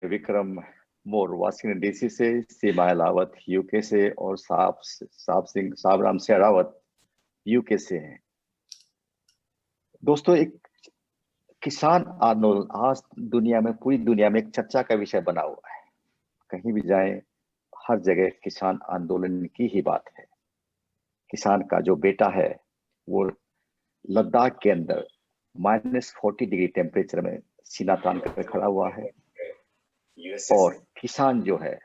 विक्रम मोर Washington DC से, सीमा Ahlawat UK से और साबराम शेरावत यूके से हैं। दोस्तों, एक किसान आंदोलन आज दुनिया में, पूरी दुनिया में एक चर्चा का विषय बना हुआ है। कहीं भी जाएं, हर जगह किसान आंदोलन की ही बात है। किसान का जो बेटा है वो लद्दाख के अंदर -40 डिग्री टेम्परेचर में सीना तान कर खड़ा हुआ है, और किसान जो है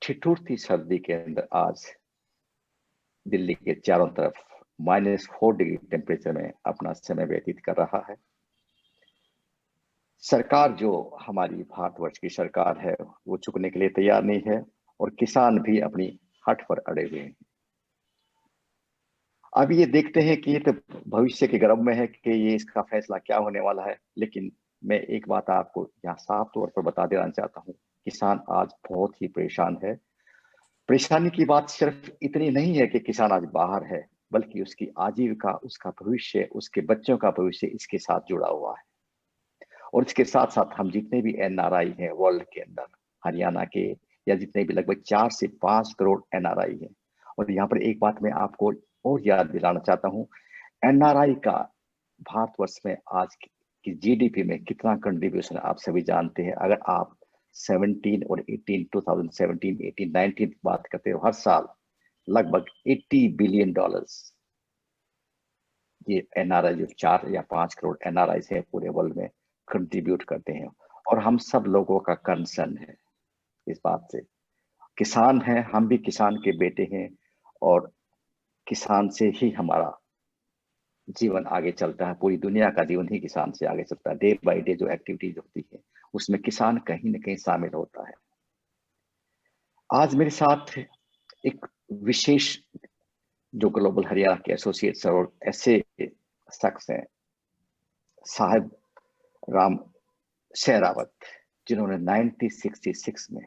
ठिठुरती सर्दी के अंदर आज दिल्ली के चारों तरफ -4 डिग्री टेम्परेचर में अपना समय व्यतीत कर रहा है। सरकार जो हमारी भारतवर्ष की सरकार है वो झुकने के लिए तैयार नहीं है, और किसान भी अपनी हट पर अड़े हुए हैं। अब ये देखते हैं कि ये तो भविष्य के गर्भ में है कि ये इसका फैसला क्या होने वाला है। लेकिन मैं एक बात आपको यहाँ साफ तौर पर बता देना चाहता हूँ, किसान आज बहुत ही परेशान है। परेशानी की बात सिर्फ इतनी नहीं है कि किसान आज बाहर है, बल्कि उसकी आजीविका, उसका भविष्य, उसके बच्चों का भविष्य इसके साथ जुड़ा हुआ है। और इसके साथ साथ हम जितने भी एनआरआई हैं वर्ल्ड के अंदर, हरियाणा के या जितने भी लगभग 4 से 5 करोड़ एनआरआई हैं। और यहाँ पर एक बात मैं आपको और याद दिलाना चाहता हूँ, एनआरआई का भारतवर्ष में आज की जीडीपी में कितना कंट्रीब्यूशन आप सभी जानते हैं। अगर आप 17 और 18 2017 18 19 बात करते हो, हर साल लगभग $80 बिलियन ये एनआरआई, जो 4 या 5 करोड़ एनआरआई है पूरे वर्ल्ड में, कंट्रीब्यूट करते हैं। और हम सब लोगों का कंसर्न है इस बात से। किसान हैं, हम भी किसान के बेटे हैं, और किसान से ही हमारा जीवन आगे चलता है। पूरी दुनिया का जीवन ही किसान से आगे चलता है। डे बाय डे जो एक्टिविटीज होती है उसमें किसान कहीं ना कहीं शामिल होता है। आज मेरे साथ एक विशेष जो ग्लोबल हरियाणा के एसोसिएट्स और ऐसे शख्स हैं, साहिब राम शेरावत, जिन्होंने 1966 में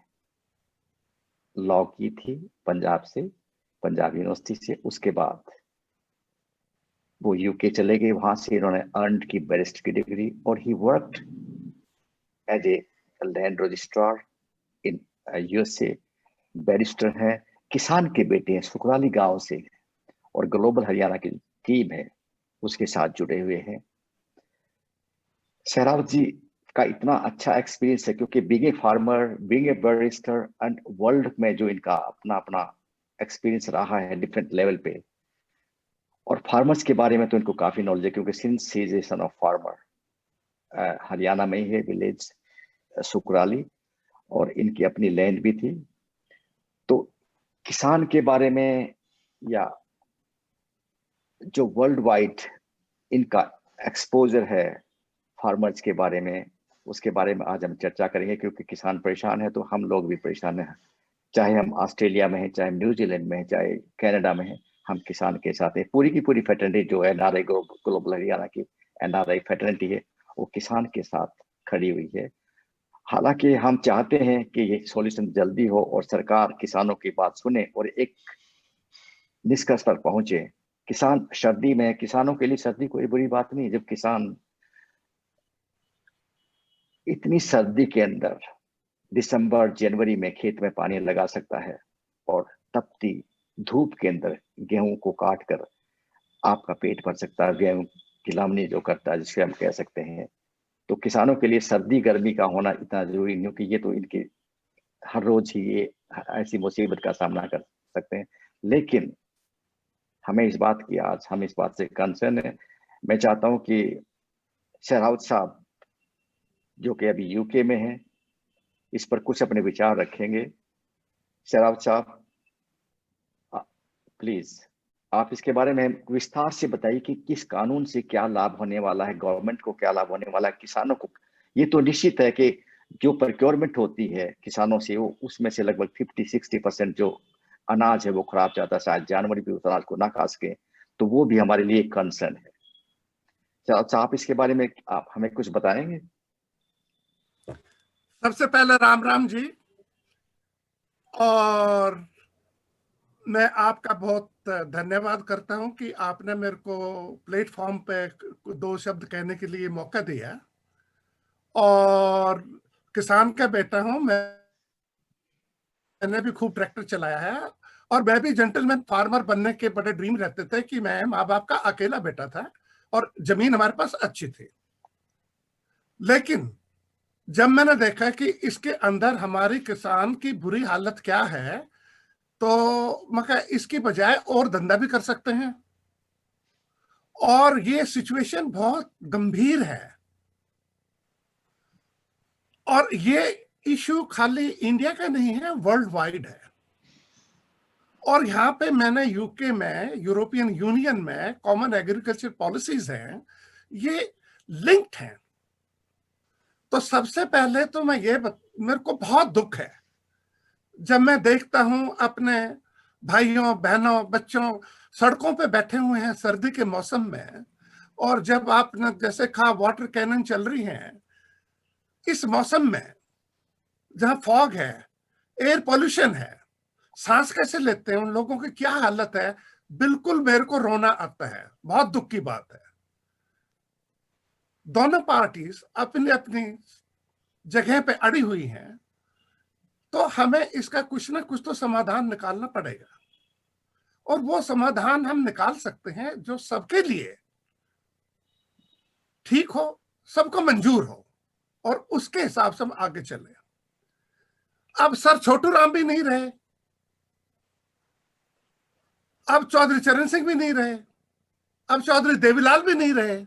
लॉ की थी पंजाब से, पंजाब यूनिवर्सिटी से। उसके बाद वो यूके चले गए, वहां से इन्होंने अर्न की बैरिस्टर की डिग्री, और he worked as a land registrar in USA. Barrister हैं, किसान के बेटे हैं, सुकराली गांव से, और ग्लोबल हरियाणा की टीम है उसके साथ जुड़े हुए हैं। शेरावत जी का इतना अच्छा एक्सपीरियंस है, क्योंकि being a farmer, being a barrister, and world में जो इनका अपना अपना एक्सपीरियंस रहा है डिफरेंट लेवल पे, और फार्मर्स के बारे में तो इनको काफी नॉलेज है, क्योंकि since he is a son of farmer, Haryana में ही है, विलेज सुकराली, और इनकी अपनी लैंड भी थी। तो किसान के बारे में, या जो वर्ल्ड वाइड इनका एक्सपोजर है फार्मर्स के बारे में, उसके बारे में आज हम चर्चा करेंगे। क्योंकि किसान परेशान है तो हम लोग भी परेशान हैं, चाहे हम ऑस्ट्रेलिया में हैं, चाहे न्यूजीलैंड में हैं, चाहे कनाडा में हैं, हम किसान के साथ हैं। पूरी की पूरी फेटर्निटी जो है एनआरआई ग्लोबल हरियाणा की एनआरआई फेटर्निटी है, वो किसान के साथ खड़ी हुई है। हालांकि हम चाहते हैं कि ये सॉल्यूशन जल्दी हो और सरकार किसानों की बात सुने और एक निष्कर्ष पर पहुंचे। किसान सर्दी में, किसानों के लिए सर्दी कोई बुरी बात नहीं। जब किसान इतनी सर्दी के अंदर दिसंबर जनवरी में खेत में पानी लगा सकता है, और तपती धूप के अंदर गेहूं को काट कर आपका पेट भर सकता है, गेहूं की लामनी जो करता है, जिसे हम कह सकते हैं। तो किसानों के लिए सर्दी गर्मी का होना इतना जरूरी नहीं, क्योंकि ये तो इनके हर रोज ही ये ऐसी मुसीबत का सामना कर सकते हैं। लेकिन हमें इस बात की, आज हम इस बात से कंसर्न है। मैं चाहता हूं कि शेरावत साहब, जो कि अभी यूके में हैं, इस पर कुछ अपने विचार रखेंगे। शेरावत साहब, प्लीज आप इसके बारे में विस्तार से बताइए कि किस कानून से क्या लाभ होने वाला है, गवर्नमेंट को क्या लाभ होने वाला है, किसानों को। ये तो निश्चित है कि जो प्रोक्योरमेंट होती है किसानों से, वो उसमें से लगभग 50-60% जो अनाज है वो खराब जाता है, शायद जानवर भी उस अनाज को ना खा सके। तो वो भी हमारे लिए एक कंसर्न है। अच्छा, आप इसके बारे में आप हमें कुछ बताएंगे? सबसे पहले राम राम जी, और मैं आपका बहुत धन्यवाद करता हूं कि आपने मेरे को प्लेटफॉर्म पे 2 शब्द कहने के लिए मौका दिया। और किसान का बेटा हूं, मैंने भी खूब ट्रैक्टर चलाया है, और मैं भी जेंटलमैन फार्मर बनने के बड़े ड्रीम रहते थे कि मैं माँ बाप का अकेला बेटा था और जमीन हमारे पास अच्छी थी। लेकिन जब मैंने देखा कि इसके अंदर हमारी किसान की बुरी हालत क्या है, तो मैं कहा इसकी बजाय और धंधा भी कर सकते हैं, और ये सिचुएशन बहुत गंभीर है। और ये इशू खाली इंडिया का नहीं है, वर्ल्ड वाइड है। और यहाँ पे मैंने यूके में, यूरोपियन यूनियन में कॉमन एग्रीकल्चर पॉलिसीज हैं, ये लिंक्ड हैं। तो सबसे पहले तो मेरे को बहुत दुख है जब मैं देखता हूं अपने भाइयों बहनों बच्चों सड़कों पे बैठे हुए हैं सर्दी के मौसम में, और जब आपने जैसे कहा वाटर कैनन चल रही हैं इस मौसम में, जहां फॉग है, एयर पोल्यूशन है, सांस कैसे लेते हैं उन लोगों की क्या हालत है, बिल्कुल मेरे को रोना आता है। बहुत दुख की बात है। दोनों पार्टीज अपनी अपनी जगह पे अड़ी हुई हैं, तो हमें इसका कुछ ना कुछ तो समाधान निकालना पड़ेगा, और वो समाधान हम निकाल सकते हैं जो सबके लिए ठीक हो, सबको मंजूर हो, और उसके हिसाब से हम आगे चले। अब सर छोटू राम भी नहीं रहे, अब चौधरी चरण सिंह भी नहीं रहे, अब चौधरी देवीलाल भी नहीं रहे,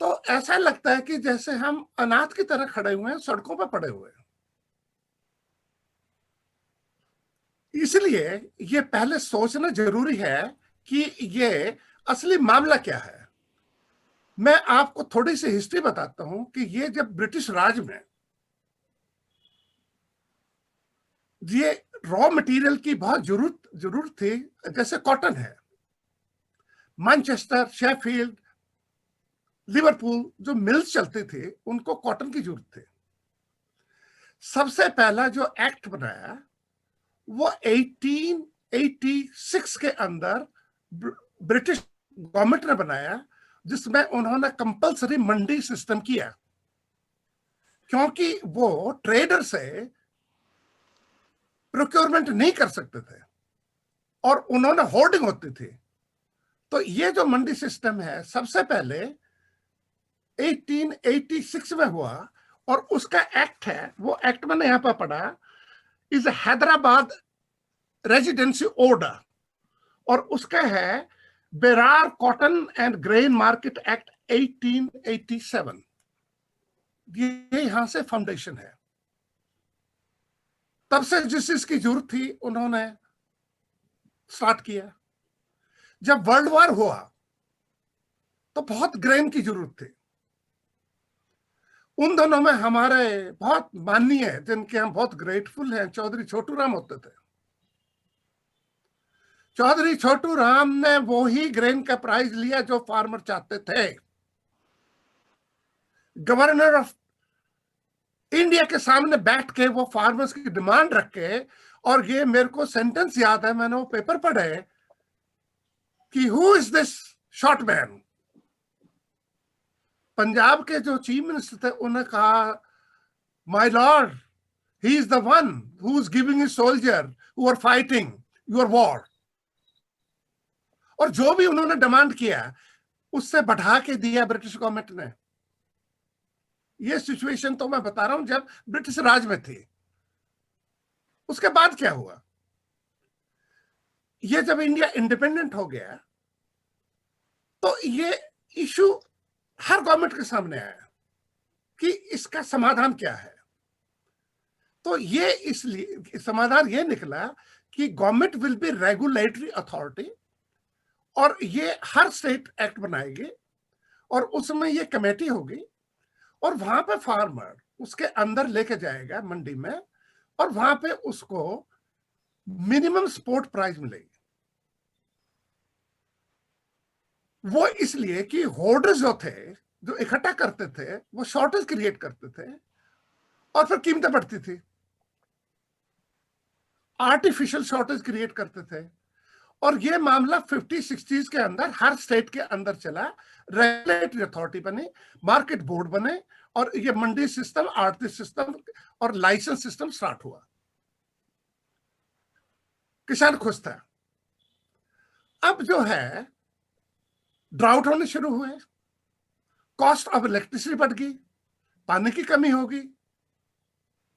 तो ऐसा लगता है कि जैसे हम अनाथ की तरह खड़े हुए हैं, सड़कों पर पड़े हुए हैं। इसलिए ये पहले सोचना जरूरी है कि ये असली मामला क्या है। मैं आपको थोड़ी सी हिस्ट्री बताता हूं कि ये जब ब्रिटिश राज में ये रॉ मटेरियल की बहुत जरूरत थी, जैसे कॉटन है, मैनचेस्टर, शेफील्ड, लिवरपूल जो मिल्स चलते थे उनको कॉटन की जरूरत थी। सबसे पहला जो एक्ट बनाया वो 1886 के अंदर ब्रिटिश गवर्नमेंट ने बनाया, जिसमें उन्होंने कंपल्सरी मंडी सिस्टम किया, क्योंकि वो ट्रेडर से प्रोक्योरमेंट नहीं कर सकते थे और उन्होंने होर्डिंग होती थी। तो ये जो मंडी सिस्टम है सबसे पहले 1886 में हुआ, और उसका एक्ट है, वो एक्ट मैंने यहां पर पढ़ा, इज हैदराबाद रेजिडेंसी ऑर्डर, और उसका है Berar cotton and grain market act 1887। ये यहां से फाउंडेशन है। तब से जिस चीज की जरूरत थी उन्होंने स्टार्ट किया। जब वर्ल्ड वॉर हुआ तो बहुत ग्रेन की जरूरत थी। उन दोनों में हमारे बहुत माननीय, जिनके हम बहुत ग्रेटफुल हैं, चौधरी छोटू राम होते थे। चौधरी छोटू राम ने वो ही ग्रेन का प्राइस लिया जो फार्मर चाहते थे। गवर्नर ऑफ इंडिया के सामने बैठ के वो फार्मर्स की डिमांड रख के, और ये मेरे को सेंटेंस याद है, मैंने वो पेपर पढ़े कि who is this short man. Punjab के जो चीफ मिनिस्टर थे उन्होंने कहा, my lord, he is the one who is giving his soldier who are fighting your war. और जो भी उन्होंने डिमांड किया उससे बढ़ा के दिया ब्रिटिश गवर्नमेंट ने। ये सिचुएशन तो मैं बता रहा हूं जब ब्रिटिश राज में थी। उसके बाद क्या हुआ, ये जब इंडिया इंडिपेंडेंट हो गया तो ये इशू हर गवर्नमेंट के सामने आया कि इसका समाधान क्या है। तो ये इसलिए समाधान ये निकला कि government will be regulatory authority, और ये हर स्टेट एक्ट बनाएगी, और उसमें ये कमेटी होगी, और वहां पे फार्मर उसके अंदर लेके जाएगा मंडी में, और वहां पे उसको मिनिमम सपोर्ट प्राइस मिलेगी। वो इसलिए कि होर्डर्स जो थे, जो इकट्ठा करते थे, वो शॉर्टेज क्रिएट करते थे और फिर कीमतें बढ़ती थी, आर्टिफिशियल शॉर्टेज क्रिएट करते थे। और ये मामला 50-60s के अंदर हर स्टेट के अंदर चला। रेगुलेटरी अथॉरिटी बने, मार्केट बोर्ड बने, और ये मंडी सिस्टम, आड़ती सिस्टम और लाइसेंस सिस्टम स्टार्ट हुआ। किसान खुश था। अब जो है ड्राउट होने शुरू हुए, कॉस्ट ऑफ इलेक्ट्रिसिटी बढ़ गई, पानी की कमी होगी,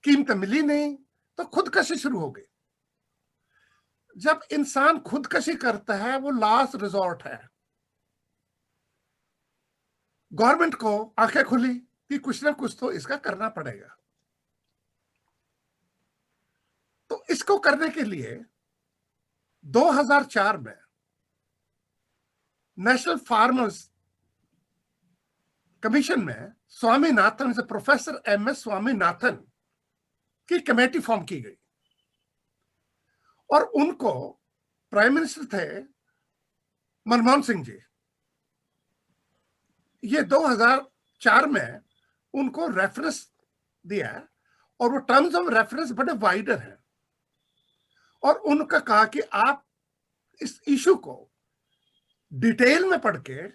कीमत मिली नहीं, तो खुदकशी शुरू हो गई। जब इंसान खुदकशी करता है वो लास्ट रिजॉर्ट है। गवर्नमेंट को आंखें खुली कि कुछ ना कुछ तो इसका करना पड़ेगा। तो इसको करने के लिए 2004 में नेशनल फार्मर्स कमीशन में स्वामीनाथन से, प्रोफेसर एमएस स्वामीनाथन की कमेटी फॉर्म की गई और उनको प्राइम मिनिस्टर थे मनमोहन सिंह जी। ये 2004 में उनको रेफरेंस दिया और वो टर्म्स ऑफ रेफरेंस बड़े वाइडर हैं और उनका कहा कि आप इस इशू को डिटेल में पढ़ के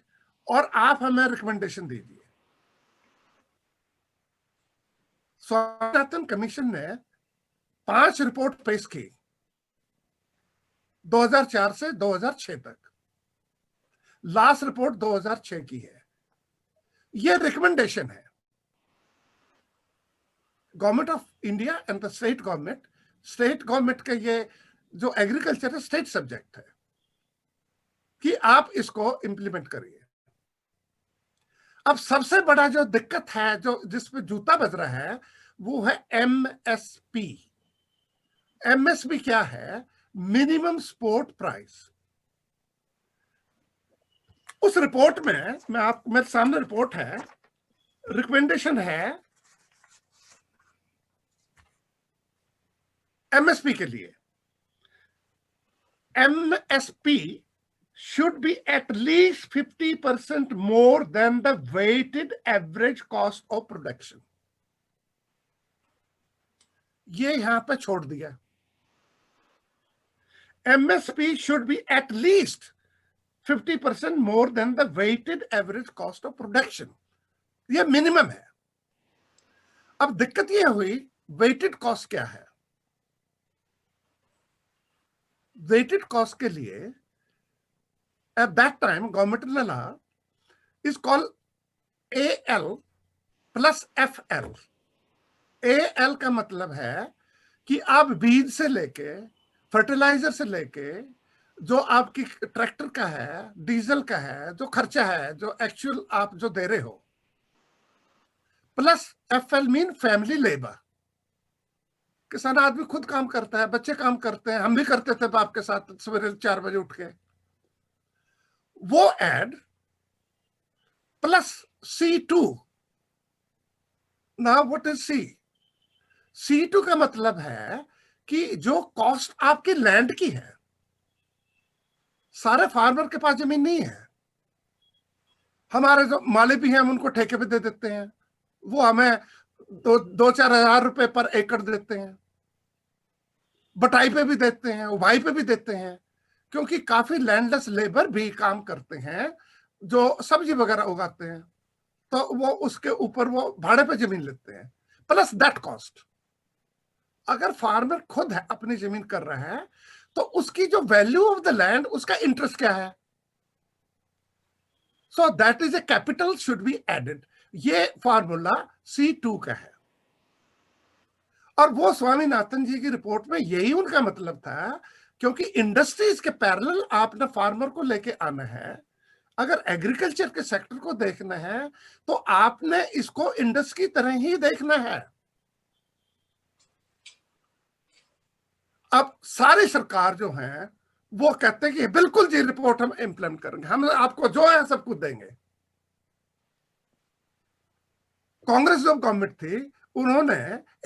और आप हमें रिकमेंडेशन दीजिए। स्वामीनाथन कमीशन ने 5 रिपोर्ट पेश की 2004 से 2006 तक। लास्ट रिपोर्ट 2006 की है। ये रिकमेंडेशन है। Government of India and the state government का ये जो एग्रीकल्चर है स्टेट सब्जेक्ट है कि आप इसको इंप्लीमेंट करिए। अब सबसे बड़ा जो दिक्कत है, जो जिसपे जूता बज रहा है, वो है एमएसपी। एमएसपी क्या है? Minimum support price. उस रिपोर्ट में मेरे सामने रिपोर्ट है, रिकमेंडेशन है एमएसपी के लिए। MSP should be at least 50% more than the weighted average cost of production. ये यहां पे छोड़ दिया। MSP should be at least 50% more than the weighted average cost of production. ये मिनिमम है। अब दिक्कत ये हुई, वेटेड कॉस्ट क्या है? वेटेड कॉस्ट के लिए at that time government law is called AL plus FL. AL का मतलब है कि आप बीज से लेके, फर्टिलाइजर से लेके, जो आपकी ट्रैक्टर का है, डीजल का है, जो खर्चा है, जो एक्चुअल आप जो दे रहे हो, plus FL mean family labour. किसान आदमी खुद काम करता है, बच्चे काम करते हैं, हम भी करते थे आपके साथ सवेरे 4 बजे उठ के। वो add plus C2। Now what is C2 का मतलब है कि जो कॉस्ट आपकी लैंड की है। सारे फार्मर के पास जमीन नहीं है। हमारे जो माली भी हैं हम उनको ठेके पे दे देते हैं, वो हमें 2-4 हजार रुपए पर एकड़ देते हैं, बटाई पे भी देते हैं, उबाई पे भी देते हैं, क्योंकि काफी लैंडलेस लेबर भी काम करते हैं जो सब्जी वगैरह उगाते हैं, तो वो उसके ऊपर वो भाड़े पे जमीन लेते हैं, प्लस दैट कॉस्ट। अगर फार्मर खुद है अपनी जमीन कर रहा है तो उसकी जो वैल्यू ऑफ द लैंड, उसका इंटरेस्ट क्या है? So that is a capital should be added. ये फार्मूला C2 का है। और वो स्वामीनाथन जी की रिपोर्ट में यही उनका मतलब था, क्योंकि इंडस्ट्रीज के पैरेलल आपने फार्मर को लेके आना है। अगर एग्रीकल्चर के सेक्टर को देखना है तो आपने इसको इंडस्ट्री की तरह ही देखना है। अब सारी सरकार जो है वो कहते हैं कि बिल्कुल जी रिपोर्ट हम इंप्लीमेंट करेंगे, हम आपको जो है सब कुछ देंगे। कांग्रेस जो गवर्नमेंट थी उन्होंने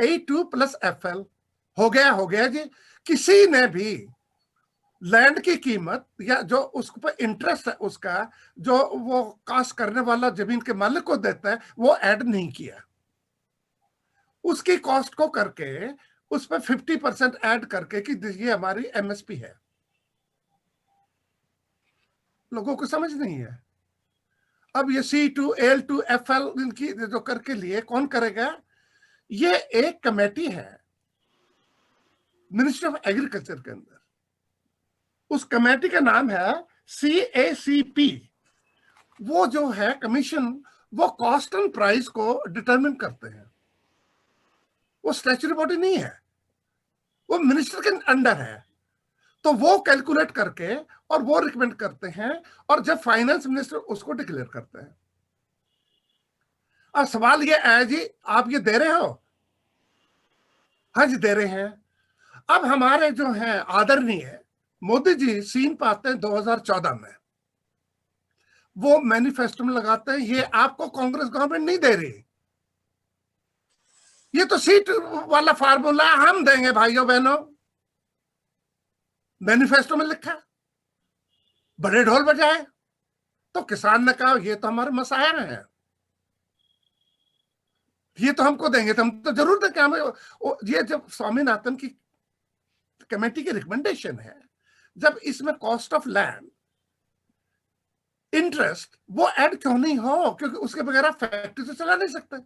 A2 plus FL हो गया जी। किसी ने भी लैंड की कीमत या जो उस पर इंटरेस्ट है उसका, जो वो कास्ट करने वाला जमीन के मालिक को देता है, वो ऐड नहीं किया। उसकी कॉस्ट को करके उस पर 50% ऐड करके कि ये हमारी MSP है। लोगों को समझ नहीं है। अब ये C2, AL2, FL इनकी जो करके लिए कौन करेगा? ये एक कमेटी है मिनिस्ट्री ऑफ एग्रीकल्चर के अंदर, उस कमेटी का नाम है CACP। वो जो है कमीशन, वो कॉस्ट एंड प्राइस को डिटरमिन करते हैं। वो स्टैच्यूटरी बॉडी नहीं है, वो मिनिस्टर के अंडर है। तो वो कैलकुलेट करके और वो रिकमेंड करते हैं, और जब फाइनेंस मिनिस्टर उसको डिक्लेयर करते हैं। अब सवाल ये है जी, आप ये दे रहे हो? हाँ जी दे रहे हैं। अब हमारे जो हैं आदरणीय मोदी जी सीन पे आते हैं 2014 में, वो मैनिफेस्टो में लगाते हैं ये आपको कांग्रेस गवर्नमेंट नहीं दे रही, ये तो सीट वाला फार्मूला हम देंगे भाइयों बहनों। मैनिफेस्टो में लिखा, बड़े ढोल बजाए। तो किसान ने कहा ये तो हमारे मसाया हैं, ये तो हमको देंगे, तो हम तो जरूर देंगे। हमें ये जब स्वामीनाथन की कमेटी की रिकमेंडेशन है, जब इसमें कॉस्ट ऑफ लैंड, इंटरेस्ट वो ऐड क्यों नहीं हो? क्योंकि उसके बगैर आप फैक्ट्री तो चला नहीं सकते।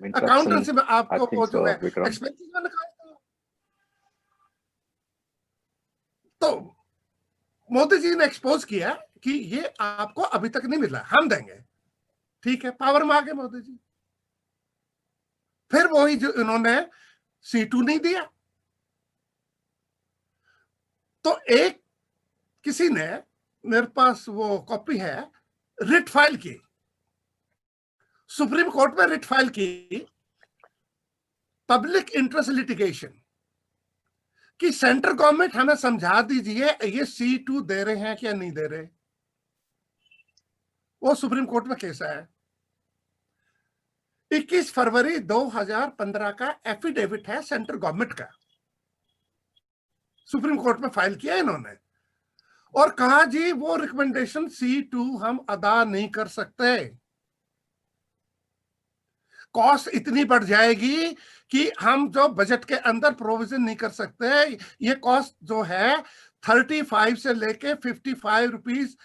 अकाउंटेंसी में आपको वो जो है एक्सपेंसेस में निकालते हो। तो मोदी जी ने एक्सपोज किया कि ये आपको अभी तक नहीं मिला, हम देंगे। ठीक है, पावर में आ गए मोदी जी। फिर वही जो इन्होंने C2 नहीं दिया, तो एक किसी ने, मेरे पास वो कॉपी है, रिट फाइल की, सुप्रीम कोर्ट में रिट फाइल की, पब्लिक इंटरेस्ट लिटिगेशन, कि सेंट्रल गवर्नमेंट हमें समझा दीजिए ये C2 दे रहे हैं क्या नहीं दे रहे। वो सुप्रीम कोर्ट में केस है। 21 फरवरी 2015 का एफिडेविट है सेंट्रल गवर्नमेंट का, सुप्रीम कोर्ट में फाइल किया इन्होंने, और कहा जी वो रिकमेंडेशन C2 हम अदा नहीं कर सकते, कॉस्ट इतनी बढ़ जाएगी कि हम जो बजट के अंदर प्रोविजन नहीं कर सकते। ये कॉस्ट जो है 35 से लेके 55 रुपीज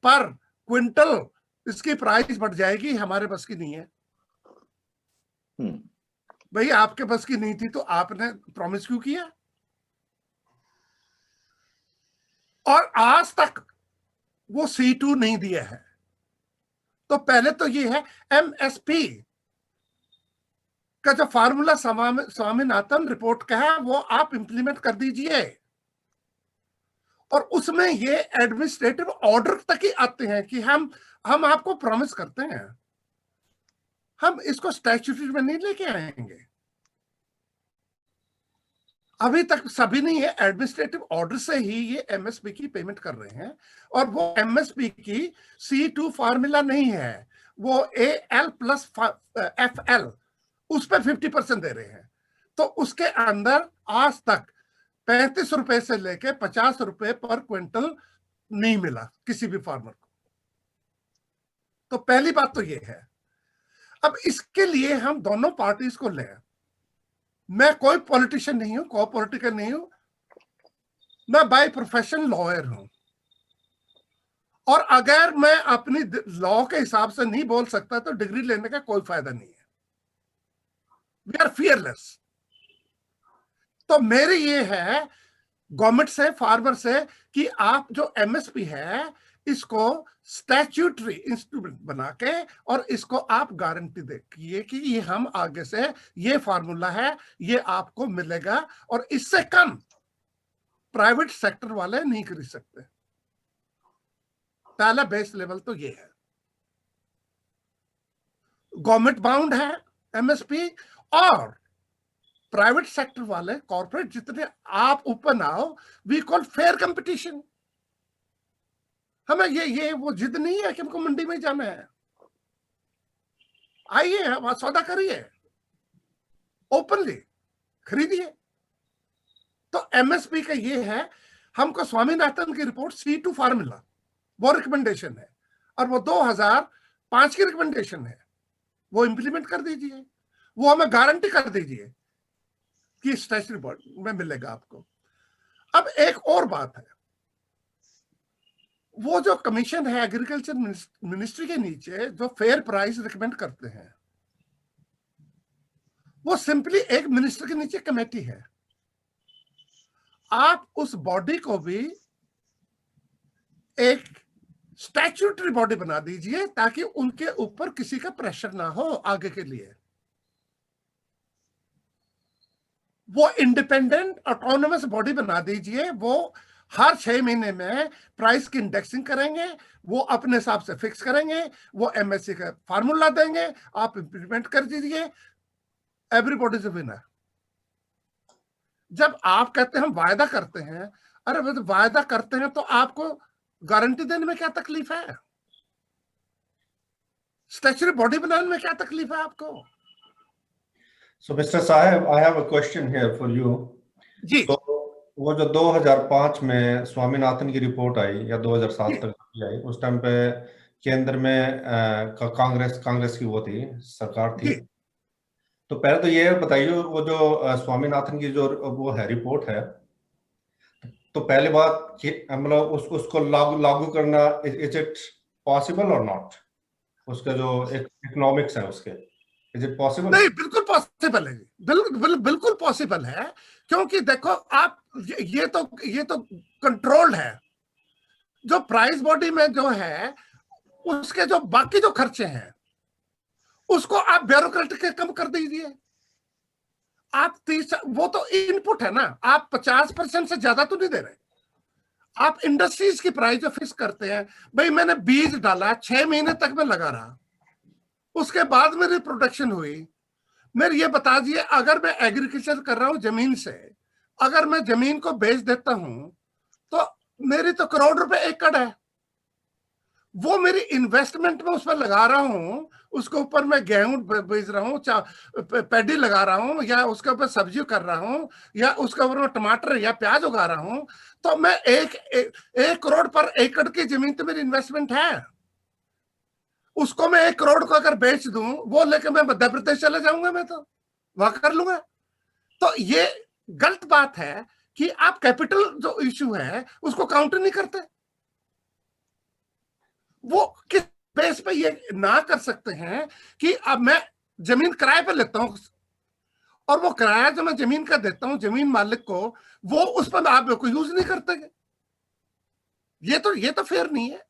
पर क्विंटल, इसकी प्राइस बढ़ जाएगी, हमारे बस की नहीं है। भाई आपके बस की नहीं थी तो आपने प्रॉमिस क्यों किया? और आज तक वो C2 नहीं दिया है। तो पहले तो ये है MSP का जो फार्मूला स्वामीनाथन रिपोर्ट का है वो आप इंप्लीमेंट कर दीजिए, और उसमें ये एडमिनिस्ट्रेटिव ऑर्डर तक ही आते हैं कि हम आपको प्रॉमिस करते हैं, हम इसको स्टैट्यूटरी में नहीं लेके आएंगे। अभी तक सभी ने ये एडमिनिस्ट्रेटिव ऑर्डर से ही ये MSP की पेमेंट कर रहे हैं, और वो MSP की C2 फार्मूला नहीं है, वो AL प्लस FL, उस पर 50% दे रहे हैं। तो उसके अंदर आज तक 35 रुपए से लेके 50 रुपए पर क्विंटल नहीं मिला किसी भी फार्मर को। तो पहली बात तो ये है। अब इसके लिए हम दोनों पार्टीज को लें, मैं कोई पॉलिटिशियन नहीं हूं, को पॉलिटिकल नहीं हूं, मैं बाय प्रोफेशन लॉयर हूं, और अगर मैं अपनी लॉ के हिसाब से नहीं बोल सकता तो डिग्री लेने का कोई फायदा नहीं है। We are fearless. तो मेरी ये है गवर्नमेंट से, फार्मर से, कि आप जो MSP है इसको स्टैट्यूटरी इंस्ट्रूमेंट बना के और इसको आप गारंटी देखिए कि ये हम आगे से ये फार्मूला है, ये आपको मिलेगा, और इससे कम प्राइवेट सेक्टर वाले नहीं खरीद सकते। पहला बेस लेवल तो ये है। गवर्नमेंट बाउंड है MSP, और प्राइवेट सेक्टर वाले, कॉर्पोरेट जितने आप ऊपर ना हो, वी कॉल फेयर कंपटीशन। हमें ये वो जिद नहीं है कि हमको मंडी में जाना है, आइए हम सौदा करिए, ओपनली खरीदिए। तो MSP का ये है, हमको स्वामीनाथन की रिपोर्ट C2 फार्मूला वो रिकमेंडेशन है, और वो 2005 की रिकमेंडेशन है, वो इंप्लीमेंट कर दीजिए, वो हमें गारंटी कर दीजिए कि स्टैट्यूटरी बॉडी में मिलेगा आपको। अब एक और बात है, वो जो कमीशन है एग्रीकल्चर मिनिस्ट्री के नीचे जो फेयर प्राइस रिकमेंड करते हैं, वो सिंपली एक मिनिस्टर के नीचे कमेटी है। आप उस बॉडी को भी एक स्टैट्यूटरी बॉडी बना दीजिए ताकि उनके ऊपर किसी का प्रेशर ना हो आगे के लिए। वो इंडिपेंडेंट ऑटोनोमस बॉडी बना दीजिए। वो हर 6 महीने में प्राइस की इंडेक्सिंग करेंगे, वो अपने हिसाब से फिक्स करेंगे, वो एमएससी का फार्मूला देंगे, आप इंप्लीमेंट कर दीजिए, एवरीबॉडी इज अ विनर। जब आप कहते हैं हम वायदा करते हैं, अरे तो वायदा करते हैं तो आपको गारंटी देने में क्या तकलीफ है? स्टैच्यूटरी बॉडी बनाने में क्या तकलीफ है आपको? So Mr. Sahib, I have a question here for you. Ji. So वो जो 2005 में स्वामीनाथन की रिपोर्ट आई या 2007 तक आई, उस टाइम पे केंद्र में कांग्रेस की वो थी, सरकार थी। तो पहले तो ये बताइए, वो जो स्वामीनाथन की जो वो है रिपोर्ट है, तो पहली बात कि मतलब उसको लागू करना, इज इट पॉसिबल और नॉट? उसका जो इकोनॉमिक्स है उसके, इज इट पॉसिबल? नहीं, बिल्कुल पॉसिबल है, बिल्कुल पॉसिबल है। क्योंकि देखो आप, ये तो कंट्रोल्ड है। जो प्राइस बॉडी में जो है उसके जो बाकी जो खर्चे हैं उसको आप ब्यूरोक्रेट के कम कर दीजिए। आप 30, वो तो इनपुट है ना, आप 50% से ज्यादा तो नहीं दे रहे। आप इंडस्ट्रीज की प्राइस जो फिक्स करते हैं, भाई मैंने बीज डाला, 6 महीने तक मैं लगा रहा, उसके बाद मेरी प्रोडक्शन हुई, मेरे ये बता दिए अगर मैं एग्रीकल्चर कर रहा हूं जमीन से, अगर मैं जमीन को बेच देता हूं तो मेरी तो करोड़ रुपए एकड़ है। वो मेरी इन्वेस्टमेंट में उस पर लगा रहा हूं, उसके ऊपर मैं गेहूं बेच रहा हूं, पैडी लगा रहा हूं, या उसके ऊपर सब्जी कर रहा हूं, या उसके ऊपर टमाटर या प्याज उगा रहा हूं, तो मैं एक करोड़ पर एकड़ की जमीन तो मेरी इन्वेस्टमेंट है। उसको मैं 1 करोड़ को अगर बेच दूं, वो लेके मैं मध्य प्रदेश चले जाऊंगा, मैं तो वहां कर लूंगा। तो ये गलत बात है कि आप कैपिटल जो इश्यू है उसको काउंटर नहीं करते। वो किस बेस पे ये ना कर सकते हैं कि अब मैं जमीन किराए पे लेता हूं और वो किराया जो मैं जमीन का देता हूं जमीन मालिक को, वो उस पर आप को यूज नहीं करते। ये तो फेयर नहीं है।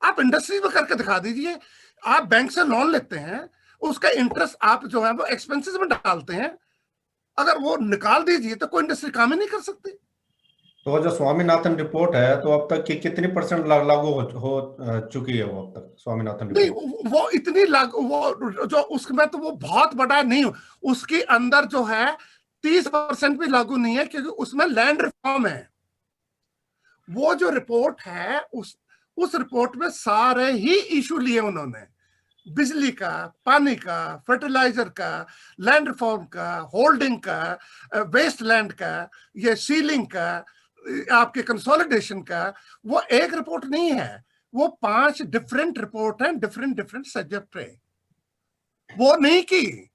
आप इंडस्ट्री में करके दिखा दीजिए। आप बैंक से लोन लेते हैं, उसका इंटरेस्ट आप जो है वो एक्सपेंसेस में डालते हैं, अगर वो निकाल दीजिए तो कोई इंडस्ट्री काम ही नहीं कर सकती। तो जो स्वामीनाथन रिपोर्ट है, तो अब तक की कितनी % लागू हो चुकी है वो अब तक स्वामीनाथन नहीं, रिपोर्ट? वो इतनी लागू, वो जो उसमें तो वो बहुत बड़ा नहीं, उसके अंदर जो है 30% भी लागू नहीं है, क्योंकि उसमें लैंड रिफॉर्म है। वो जो रिपोर्ट है उस रिपोर्ट में सारे ही इशू लिए उन्होंने, बिजली का, पानी का, फर्टिलाइजर का, लैंड रिफॉर्म का, होल्डिंग का, वेस्ट लैंड का, ये सीलिंग का, आपके कंसोलिडेशन का। वो एक रिपोर्ट नहीं है, वो 5 डिफरेंट रिपोर्ट हैं, डिफरेंट सब्जेक्ट पे। वो नहीं की।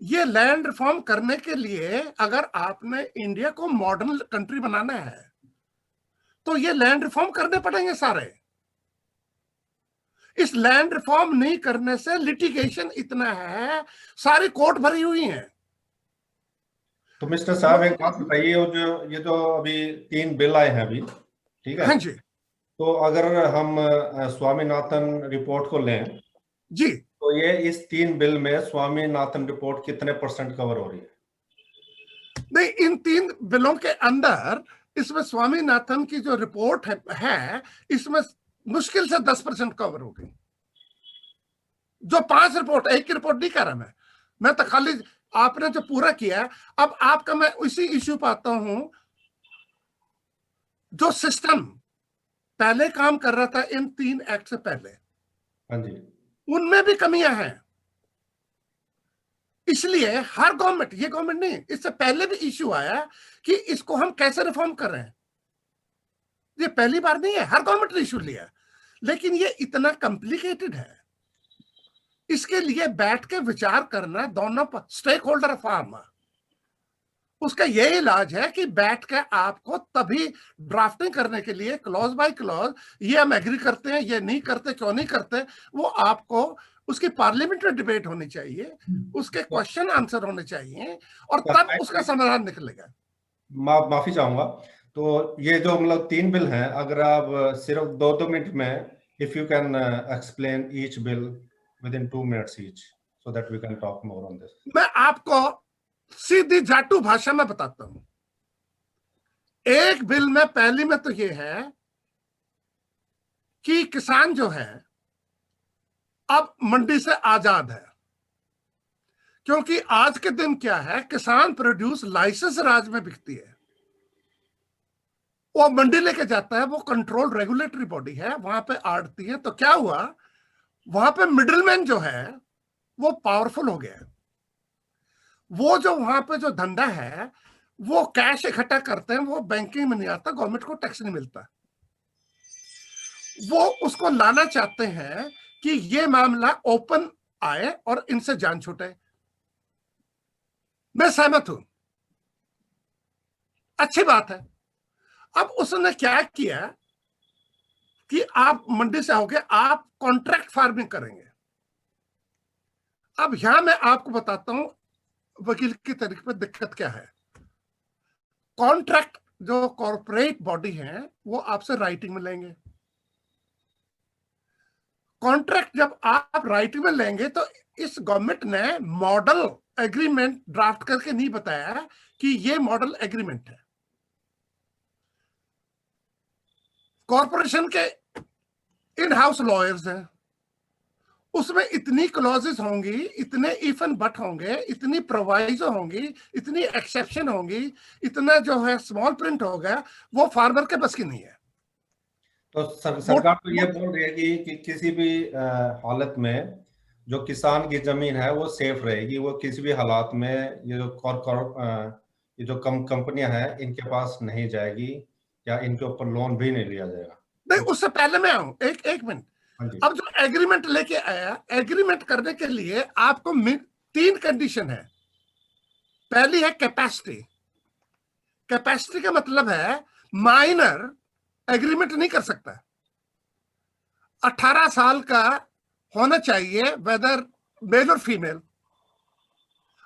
ये लैंड रिफॉर्म करने के लिए अगर आपने इंडिया को मॉडर्न कंट्री बनाना है तो ये लैंड रिफॉर्म करने पड़ेंगे सारे। इस लैंड रिफॉर्म नहीं करने से लिटिगेशन इतना है, सारी कोर्ट भरी हुई है। तो मिस्टर साहब एक बात बताइए, ये जो अभी 3 बिल आए हैं अभी, ठीक है? हाँ जी। तो अगर हम स्वामीनाथन रिपोर्ट को लें जी, तो ये इस 3 बिल में स्वामीनाथन रिपोर्ट कितने % कवर हो रही है? नहीं, इन 3 बिलों के अंदर इसमें स्वामीनाथन की जो रिपोर्ट है इसमें मुश्किल से 10% कवर हो गई। जो 5 रिपोर्ट, एक की रिपोर्ट नहीं कर रहा मैं तो खाली आपने जो पूरा किया। अब आपका मैं इसी इश्यू पर आता हूं, जो सिस्टम पहले काम कर रहा था इन 3 एक्ट से पहले, हाँ जी, उनमें भी कमियां हैं। इसलिए हर गवर्नमेंट, ये गवर्नमेंट नहीं, इससे पहले भी इश्यू आया कि इसको हम कैसे रिफॉर्म कर रहे हैं। ये पहली बार नहीं है, हर गवर्नमेंट ने इश्यू लिया, लेकिन ये इतना कॉम्प्लिकेटेड है, इसके लिए बैठ के विचार करना दोनों स्टेक होल्डर फार्म, उसका यही इलाज है कि बैठ के आपको तभी ड्राफ्टिंग करने के लिए क्लॉज बाय क्लॉज, ये हम एग्री करते हैं, ये नहीं करते, क्यों नहीं करते, वो आपको उसकी पार्लियामेंट में डिबेट होनी चाहिए, उसके क्वेश्चन आंसर होने चाहिए, और तब उसका समाधान निकलेगा। माफी चाहूंगा, तो ये जो मतलब 3 बिल हैं, अगर आप सिर्फ 2-2 मिनट में, if you can explain each bill within 2 minutes each, so that we can talk more on this. मैं आपको सीधी जाटू भाषा में बताता हूं। एक बिल में पहली में तो ये है कि किसान जो है अब मंडी से आजाद है, क्योंकि आज के दिन क्या है, किसान प्रोड्यूस लाइसेंस राज में बिकती है, वो मंडी लेके जाता है, वो कंट्रोल रेगुलेटरी बॉडी है, वहां पे आड़ती है। तो क्या हुआ, वहां पे मिडिलमैन जो है वो पावरफुल हो गया। वो जो वहां पे जो धंधा है, वो कैश इकट्ठा करते हैं, वो बैंकिंग में नहीं आता, गवर्नमेंट को टैक्स नहीं मिलता। वो उसको लाना चाहते हैं कि ये मामला ओपन आए और इनसे जान छूटे। मैं सहमत हूं, अच्छी बात है। अब उसने क्या किया कि आप मंडी से होके आप कॉन्ट्रैक्ट फार्मिंग करेंगे। अब यहां मैं आपको बताता हूं वकील के तरीके पर दिक्कत क्या है। कॉन्ट्रैक्ट जो कॉर्पोरेट बॉडी है वो आपसे राइटिंग में लेंगे। कॉन्ट्रैक्ट जब आप राइटिंग में लेंगे तो इस गवर्नमेंट ने मॉडल एग्रीमेंट ड्राफ्ट करके नहीं बताया कि ये मॉडल एग्रीमेंट है। कॉर्पोरेशन के इन हाउस लॉयर्स हैं, उसमें इतनी क्लॉजेस होंगी, इतने इफ एंड बट होंगे, इतनी प्रोवाइजो होंगी, इतनी एक्सेप्शन होंगी, इतना जो है स्मॉल प्रिंट होगा, वो फार्मर के बस की नहीं है। तो सरकार तो ये बोल रही है कि किसी भी हालत में जो किसान की जमीन है वो सेफ रहेगी, वो किसी भी हालात में ये जो ये जो कंपनियां हैं इनके पास नहीं जाएगी, या इनके ऊपर लोन भी नहीं लिया जाएगा। नहीं, उससे पहले मैं आऊं, एक मिनट। अब जो एग्रीमेंट लेके आया, एग्रीमेंट करने के लिए आपको 3 कंडीशन है। पहली है कैपेसिटी। कैपेसिटी का मतलब है माइनर एग्रीमेंट नहीं कर सकता, 18 साल का होना चाहिए, वेदर मेल और फीमेल।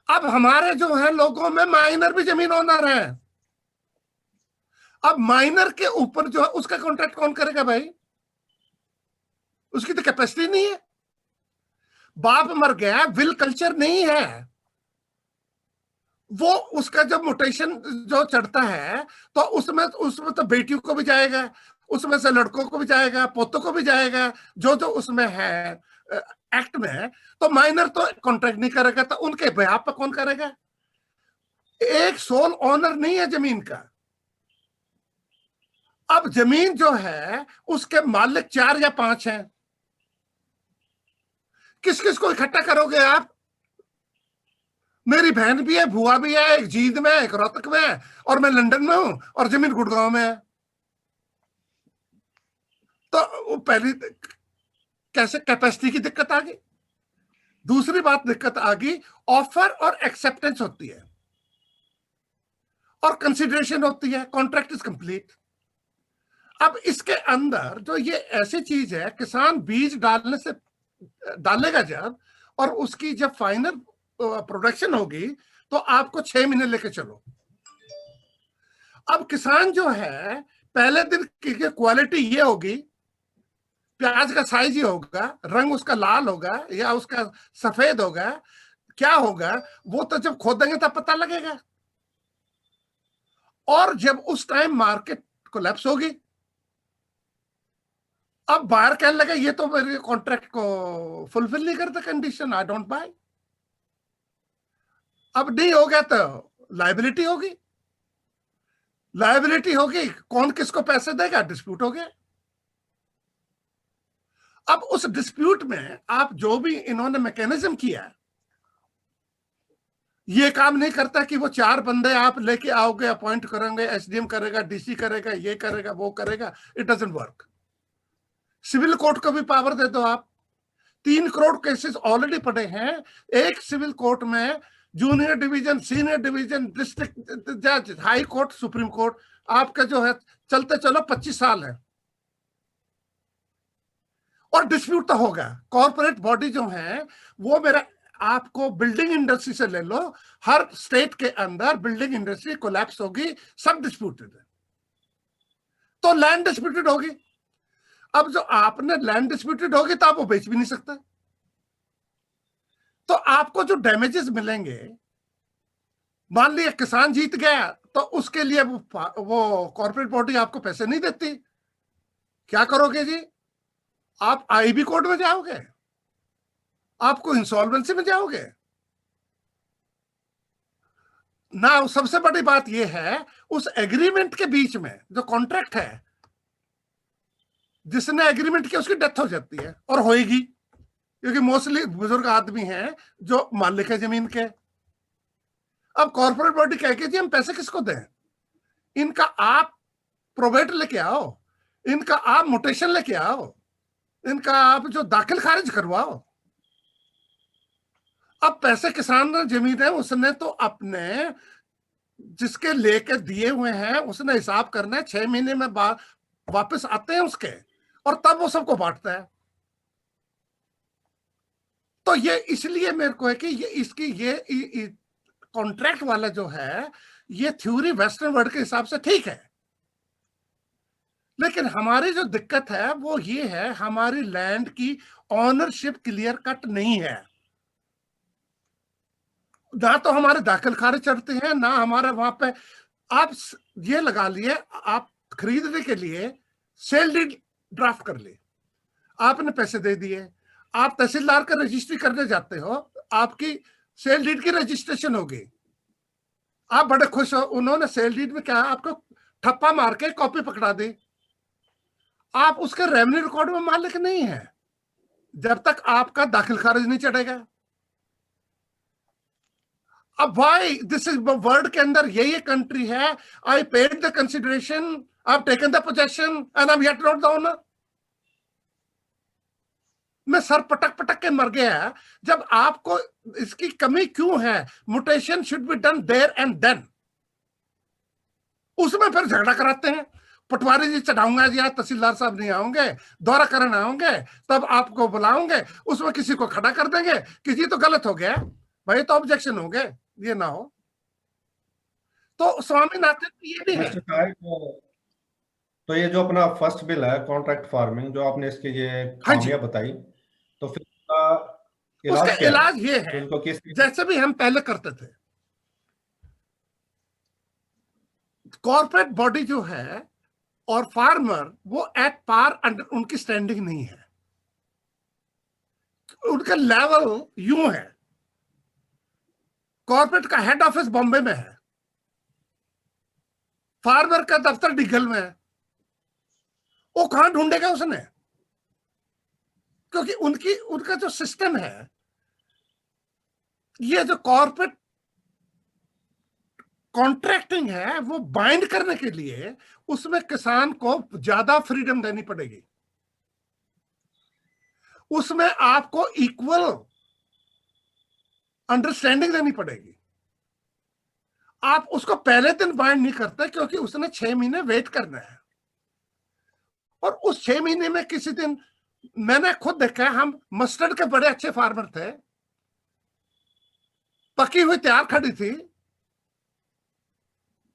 अब हमारे जो है लोगों में माइनर भी जमीन ओनर है। अब माइनर के ऊपर जो है उसका कॉन्ट्रैक्ट कौन करेगा भाई? उसकी तो कैपेसिटी नहीं है, बाप मर गया, विल कल्चर नहीं है। वो उसका जब मोटेशन जो चढ़ता है तो उसमें तो बेटियों को भी जाएगा, उसमें से लड़कों को भी जाएगा, पोतों को भी जाएगा, जो जो उसमें है एक्ट में। तो माइनर तो कॉन्ट्रैक्ट नहीं करेगा, तो उनके बेहाफ पर कौन करेगा? एक सोल ओनर नहीं है जमीन का। अब जमीन जो है उसके मालिक 4 या 5 हैं। किस किस को इकट्ठा करोगे आप? मेरी बहन भी है, बुआ भी है, एक जींद में, एक रोहतक में है, और मैं लंदन में हूं, और जमीन गुड़गांव में है। तो पहली कैसे कैपेसिटी की दिक्कत आ गई। दूसरी बात दिक्कत आ गई, ऑफर और एक्सेप्टेंस होती है और कंसिडरेशन होती है, कॉन्ट्रैक्ट इज कंप्लीट। अब इसके अंदर जो ये ऐसी चीज है, किसान बीज डालेगा जब, और उसकी जब फाइनल प्रोडक्शन होगी तो आपको 6 महीने लेके चलो। अब किसान जो है पहले दिन की क्वालिटी ये होगी, प्याज का साइज ही होगा, रंग उसका लाल होगा या उसका सफेद होगा, क्या होगा वो तो जब खोदेंगे तब पता लगेगा। और जब उस टाइम मार्केट कोलैप्स होगी, अब बाहर कहने लगा ये तो मेरे कॉन्ट्रैक्ट को फुलफिल नहीं करता कंडीशन, आई डोंट बाय। अब नहीं हो गया तो लायबिलिटी होगी, लायबिलिटी होगी, कौन किसको पैसे देगा, डिस्प्यूट हो गया। अब उस डिस्प्यूट में आप जो भी इन्होंने मैकेनिज्म किया, ये काम नहीं करता कि वो 4 बंदे आप लेके आओगे, अपॉइंट करेंगे, एसडीएम करेगा, डीसी करेगा, ये करेगा, वो करेगा, it doesn't work. Civil court को भी पावर दे दो आप। 3 करोड़ केसेस ऑलरेडी पड़े हैं। एक सिविल कोर्ट में junior division, senior division, district जज, हाई कोर्ट, सुप्रीम कोर्ट, आपका जो है चलते चलो 25 साल है। और डिस्प्यूट तो होगा। कॉर्पोरेट बॉडी जो है वो मेरा, आपको बिल्डिंग इंडस्ट्री से ले लो, हर स्टेट के अंदर बिल्डिंग इंडस्ट्री कोलैप्स होगी, सब डिस्प्यूटेड है। तो लैंड डिस्प्यूटेड होगी। अब जो आपने लैंड डिस्प्यूटेड होगी तो आप वो बेच भी नहीं सकते। तो आपको जो डैमेजेस मिलेंगे, मान लिया किसान जीत गया तो उसके लिए वो कॉर्पोरेट बॉडी आपको पैसे नहीं देती, क्या करोगे जी? आप आईबी कोर्ट में जाओगे, आपको इंसॉल्वेंसी में जाओगे ना। सबसे बड़ी बात यह है उस एग्रीमेंट के बीच में जो कॉन्ट्रैक्ट है, जिसने एग्रीमेंट किया उसकी डेथ हो जाती है, और होएगी, क्योंकि मोस्टली बुजुर्ग आदमी हैं जो मालिक है जमीन के। अब कॉर्पोरेट बॉडी कह के जी हम पैसे किसको दें, इनका आप प्रोबेट लेके आओ, इनका आप मोटेशन लेके आओ, इनका आप जो दाखिल खारिज करवाओ। अब पैसे किसान ने जमीन है उसने तो अपने जिसके लेके दिए हुए हैं उसने हिसाब करना है, 6 महीने में वापस आते हैं उसके, और तब वो सबको बांटता है। तो ये इसलिए मेरे को है कि ये इसकी ये कॉन्ट्रैक्ट वाला जो है ये थ्योरी वेस्टर्न वर्ल्ड के हिसाब से ठीक है, लेकिन हमारी जो दिक्कत है वो ये है हमारी लैंड की ऑनरशिप क्लियर कट नहीं है। ना तो हमारे दाखिल खारिज चढ़ते हैं, ना हमारे वहां पे आप ये लगा लिए, आप खरीदने के लिए सेल डीड ड्राफ्ट कर लिए, आपने पैसे दे दिए, आप तहसीलदार का रजिस्ट्री करने जाते हो, आपकी सेल डीड की रजिस्ट्रेशन होगी, आप बड़े खुश हो, उन्होंने सेल डीड में क्या आपको ठप्पा मार के कॉपी पकड़ा दी, आप उसके रेवेन्यू रिकॉर्ड में मालिक नहीं है जब तक आपका दाखिल खारिज नहीं चढ़ेगा। अब भाई दिस इज वर्ल्ड के अंदर यही कंट्री है, I paid the consideration, I have taken the possession and I am yet not the owner. मैं सर पटक पटक के मर गया। जब आपको इसकी कमी क्यों है, mutation should be done there and then, उसमें फिर झगड़ा कराते हैं, पटवारी जी चढ़ाऊंगा जी, आज तहसीलदार साहब नहीं आओगे, दौरा करने आओगे, तब आपको बुलाओगे, उसमें किसी को खड़ा कर देंगे कि जी तो गलत हो गया भाई, तो ऑब्जेक्शन हो गए, ये ना हो। तो स्वामीनाथन ये भी है। तो ये जो अपना फर्स्ट बिल है कॉन्ट्रैक्ट फार्मिंग, जो आपने इसके ये खामियां बताई, तो फिर उसका इलाज ये है उनको किस जैसे भी हम पहले करते थे। कॉर्पोरेट बॉडी जो है और फार्मर वो एट पार, उनकी स्टैंडिंग नहीं है, उनका लेवल यूं है, कॉर्पोरेट का हेड ऑफिस बॉम्बे में है, फार्मर का दफ्तर डिगल में है, वो कहां ढूंढेगा उसने, क्योंकि उनका जो सिस्टम है, ये जो कॉर्पोरेट कॉन्ट्रैक्टिंग है वो बाइंड करने के लिए उसमें किसान को ज्यादा फ्रीडम देनी पड़ेगी, उसमें आपको इक्वल अंडरस्टैंडिंग देनी पड़ेगी। आप उसको पहले दिन बाइंड नहीं करते क्योंकि उसने 6 महीने वेट करना है, और उस 6 महीने में किसी दिन मैंने खुद देखा, हम मस्टर्ड के बड़े अच्छे फार्मर थे, पकी हुई तैयार खड़ी थी,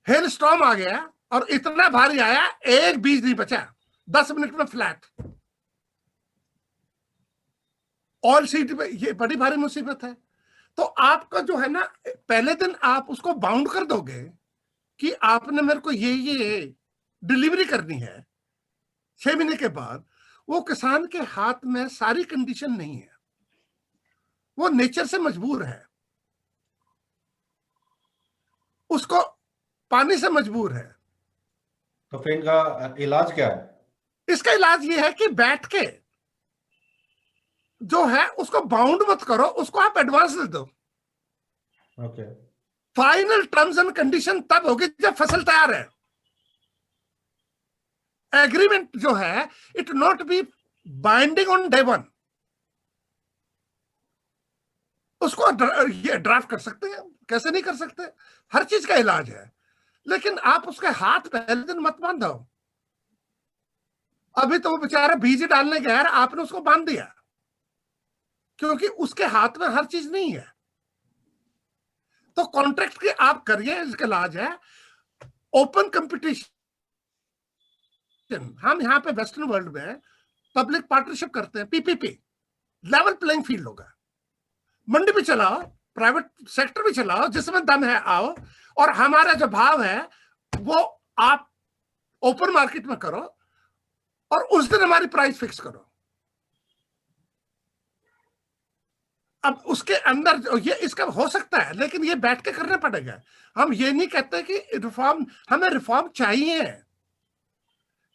हेल स्टॉर्म आ गया और इतना भारी आया एक बीज नहीं बचा, 10 मिनट में फ्लैट। ऑयल सीड पे ये बड़ी भारी मुसीबत है। तो आपका जो है ना, पहले दिन आप उसको बाउंड कर दोगे कि आपने मेरे को ये डिलीवरी करनी है, 6 महीने के बाद वो किसान के हाथ में सारी कंडीशन नहीं है, वो नेचर से मजबूर है, उसको पानी से मजबूर है। तो फिर इनका इलाज क्या है? इसका इलाज ये है कि बैठ के जो है उसको बाउंड मत करो, उसको आप एडवांस दे दो। Okay. Final terms and condition तब होगी जब फसल तैयार है। एग्रीमेंट जो है it not be binding on day one. उसको ये ड्राफ्ट कर सकते हैं, कैसे नहीं कर सकते? हर चीज का इलाज है, लेकिन आप उसके हाथ पहले दिन मत बांध दो। अभी तो वो बेचारा बीज डालने गया है, आपने उसको बांध दिया, क्योंकि उसके हाथ में हर चीज नहीं है। तो कॉन्ट्रैक्ट के आप करिए, इसका इलाज है ओपन कंपटीशन। हम यहाँ पे वेस्टर्न वर्ल्ड में पब्लिक पार्टनरशिप करते हैं, पीपीपी, लेवल प्लेइंग फील्ड होगा। मंडी भी चलाओ, प्राइवेट सेक्टर भी चलाओ, जिसमें दम है आओ, और हमारा जो भाव है वो आप ओपन मार्केट में करो, और उस दिन हमारी प्राइस फिक्स करो। अब उसके अंदर ये इसका हो सकता है, लेकिन ये बैठ के करना पड़ेगा। हम ये नहीं कहते कि रिफॉर्म, हमें रिफॉर्म चाहिए,